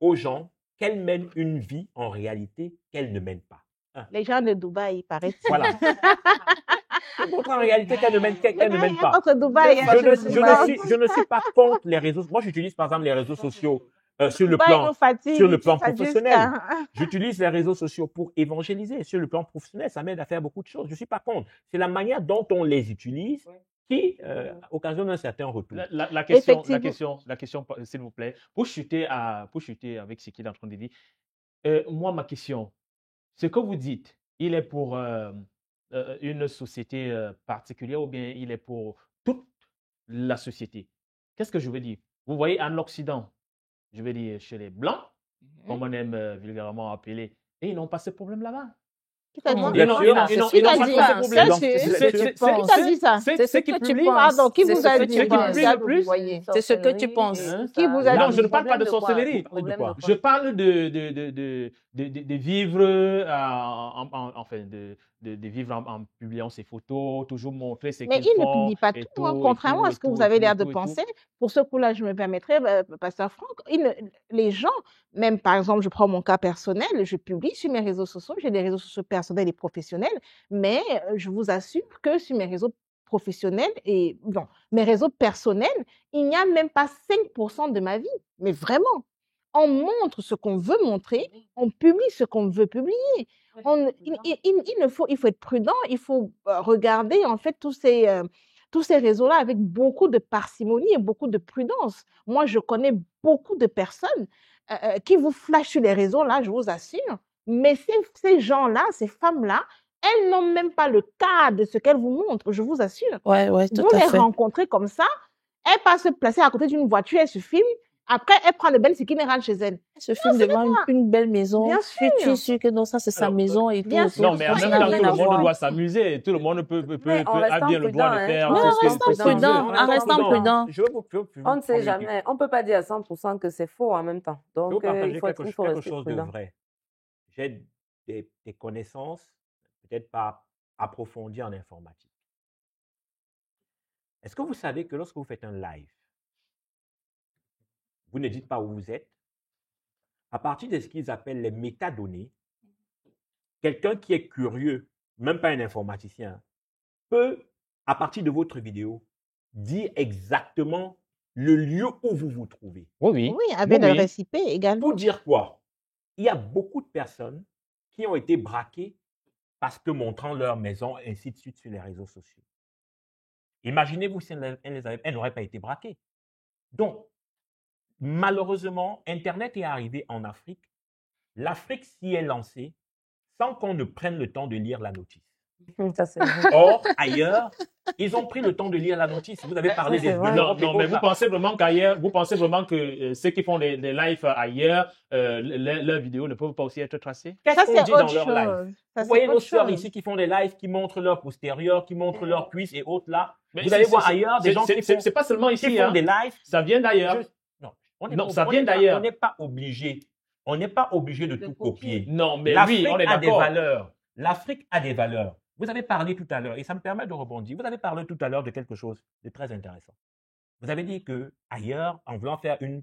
aux gens qu'elles mènent une vie en réalité qu'elles ne mènent pas. Les gens de Dubaï, paraît-il. Voilà. Je montre en réalité qu'elles ne mènent pas. Entre Dubaï, Je ne suis pas contre les réseaux. Moi, j'utilise par exemple les réseaux sociaux sur le plan professionnel. J'utilise les réseaux sociaux pour évangéliser. Sur le plan professionnel, ça m'aide à faire beaucoup de choses. Je ne suis pas contre. C'est la manière dont on les utilise qui occasionne un certain retour. La question, s'il vous plaît, pour chuter avec ce qu'il est en train de dire, moi, ma question, ce que vous dites, il est pour une société particulière ou bien il est pour toute la société? Qu'est-ce que je veux dire? Vous voyez, en Occident, je veux dire chez les Blancs, comme on aime vulgairement appeler, et ils n'ont pas ce problème là-bas. Qui t'a dit ça? C'est ce que tu penses. Pardon, qui vous a dit? C'est ce que tu penses. Qui vous a dit? Non, je ne parle pas de sorcellerie. Je parle de vivre de vivre en publiant ses photos, toujours montrer ce qu'ils font. Mais ils ne publient pas tout, hein, contrairement à ce que vous avez l'air de penser. Pour ce coup-là, je me permettrai, Pasteur Franck, les gens, même par exemple, je prends mon cas personnel, je publie sur mes réseaux sociaux, j'ai des réseaux sociaux personnels et professionnels, mais je vous assure que sur mes réseaux professionnels et bon, mes réseaux personnels, il n'y a même pas 5% de ma vie, mais vraiment. On montre ce qu'on veut montrer, on publie ce qu'on veut publier. Il faut être prudent, il faut regarder en fait tous ces réseaux-là avec beaucoup de parcimonie et beaucoup de prudence. Moi, je connais beaucoup de personnes qui vous flashent sur les réseaux, là, je vous assure, mais ces gens-là, ces femmes-là, elles n'ont même pas le cas de ce qu'elles vous montrent, je vous assure. Ouais, tout vous à les fait. rencontrez comme ça, elles passent se placer à côté d'une voiture, elles se filment. Après, elle prend le bel ski rentre chez elle. Elle se filme devant une belle maison. Bien sûr. Tu es sûr que non, ça c'est sa maison et tout. Non, mais en même temps, tout le monde doit s'amuser. Tout le monde peut avoir bien le droit de faire. En restant prudent. On ne sait jamais. On ne peut pas dire à 100% que c'est faux en même temps. Donc, il faut quelque chose de vrai. J'ai des connaissances, peut-être pas approfondies en informatique. Est-ce que vous savez que lorsque vous faites un live, vous ne dites pas où vous êtes. À partir de ce qu'ils appellent les métadonnées, quelqu'un qui est curieux, même pas un informaticien, peut, à partir de votre vidéo, dire exactement le lieu où vous vous trouvez. Oui, avec le récipient également. Pour dire quoi? Il y a beaucoup de personnes qui ont été braquées parce que montrant leur maison, et ainsi de suite, sur les réseaux sociaux. Imaginez-vous si elles n'auraient pas été braquées. Donc, malheureusement, Internet est arrivé en Afrique. L'Afrique s'y est lancée sans qu'on ne prenne le temps de lire la notice. Or, ailleurs, ils ont pris le temps de lire la notice. Vous avez parlé des... Non, mais vous pensez vraiment que ceux qui font des lives ailleurs, leurs vidéos ne peuvent pas aussi être tracées? Qu'est-ce qu'on dit dans leur live? Vous voyez nos soeurs ici qui font des lives, qui montrent leur postérieur, qui montrent leurs cuisses et autres là. Vous allez voir ailleurs des gens qui font... C'est pas seulement ici, qui font des lives. Ça vient d'ailleurs. Non, ça vient d'ailleurs. On n'est pas obligé. On n'est pas obligé de tout copier. Non, mais l'Afrique on est a des d'accord. valeurs. L'Afrique a des valeurs. Vous avez parlé tout à l'heure, et ça me permet de rebondir. Vous avez parlé tout à l'heure de quelque chose de très intéressant. Vous avez dit que ailleurs, en voulant faire une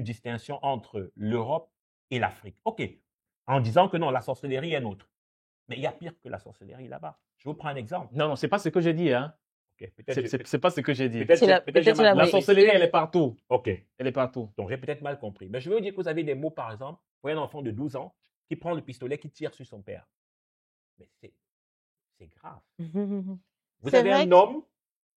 distinction entre l'Europe et l'Afrique. OK. En disant que non, la sorcellerie est nôtre. Mais il y a pire que la sorcellerie là-bas. Je vous prends un exemple. Non, c'est pas ce que j'ai dit, hein. Okay, c'est pas ce que j'ai dit. La sorcellerie, elle est partout. OK. Elle est partout. Donc, j'ai peut-être mal compris. Mais je veux vous dire que vous avez des mots, par exemple, vous voyez un enfant de 12 ans qui prend le pistolet, qui tire sur son père. Mais c'est grave. Vous avez un homme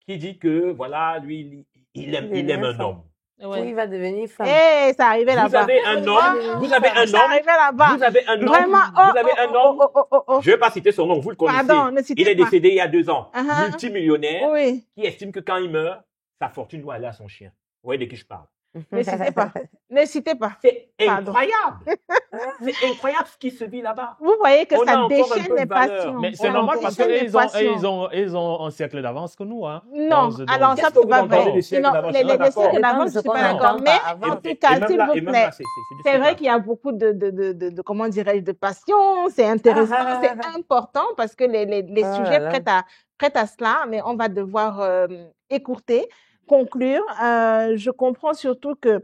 qui dit que, voilà, lui, il aime un homme. Ouais. Oui, il va devenir femme. Eh, ça arrivait là-bas. Vous avez un homme, vous avez un homme. Ça arrivait là-bas. Vous avez un homme. Vraiment, vous avez un homme. Je ne vais pas citer son nom, vous le connaissez. Pardon, ne citez il est pas. décédé il y a 2 ans. Multimillionnaire, oui. Qui estime que quand il meurt, sa fortune doit aller à son chien. Vous voyez de qui je parle? Ne citez pas. Ne citez pas. C'est incroyable. C'est incroyable ce qui se vit là-bas. Vous voyez que ça déchaîne les passions. Mais c'est normal parce qu'ils ont un siècle d'avance que nous. Hein. Non, alors ça, c'est pas vrai. Les siècles d'avance, je ne suis pas d'accord. Mais en tout cas, s'il vous plaît, c'est vrai qu'il y a beaucoup de comment dirais-je, de passion. C'est intéressant, c'est important parce que les sujets prêtent à cela, mais on va devoir écourter. Conclure, je comprends surtout que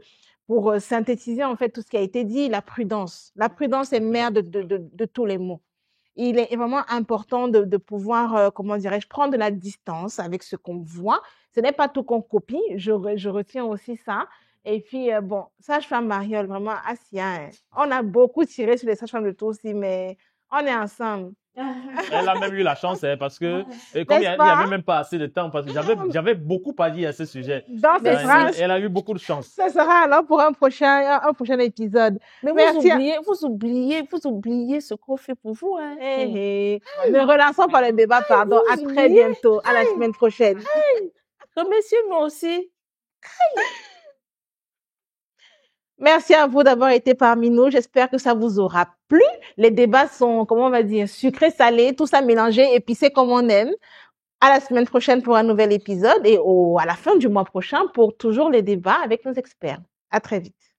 pour synthétiser en fait tout ce qui a été dit, la prudence. La prudence est mère de tous les mots. Il est vraiment important de pouvoir, comment dirais-je, prendre de la distance avec ce qu'on voit. Ce n'est pas tout qu'on copie, je retiens aussi ça. Et puis, bon, sage-femme Mariole, vraiment, Assia, hein. On a beaucoup tiré sur les sages-femmes de Tosi, mais on est ensemble. Elle a même eu la chance, hein, parce que comme il n'y N'est-ce pas? avait même pas assez de temps, parce que j'avais beaucoup à dire à ce sujet. Donc, ce sera, Elle a eu beaucoup de chance. ce sera alors pour un prochain épisode. Mais Merci. vous oubliez ce qu'on fait pour vous, hein. Ne relançons pas le débat, pardon. À très bientôt, à la semaine prochaine. Remerciez-moi aussi. Merci à vous d'avoir été parmi nous. J'espère que ça vous aura plu. Les débats sont, comment on va dire, sucrés, salés, tout ça mélangé, épicé comme on aime. À la semaine prochaine pour un nouvel épisode et à la fin du mois prochain pour toujours les débats avec nos experts. À très vite.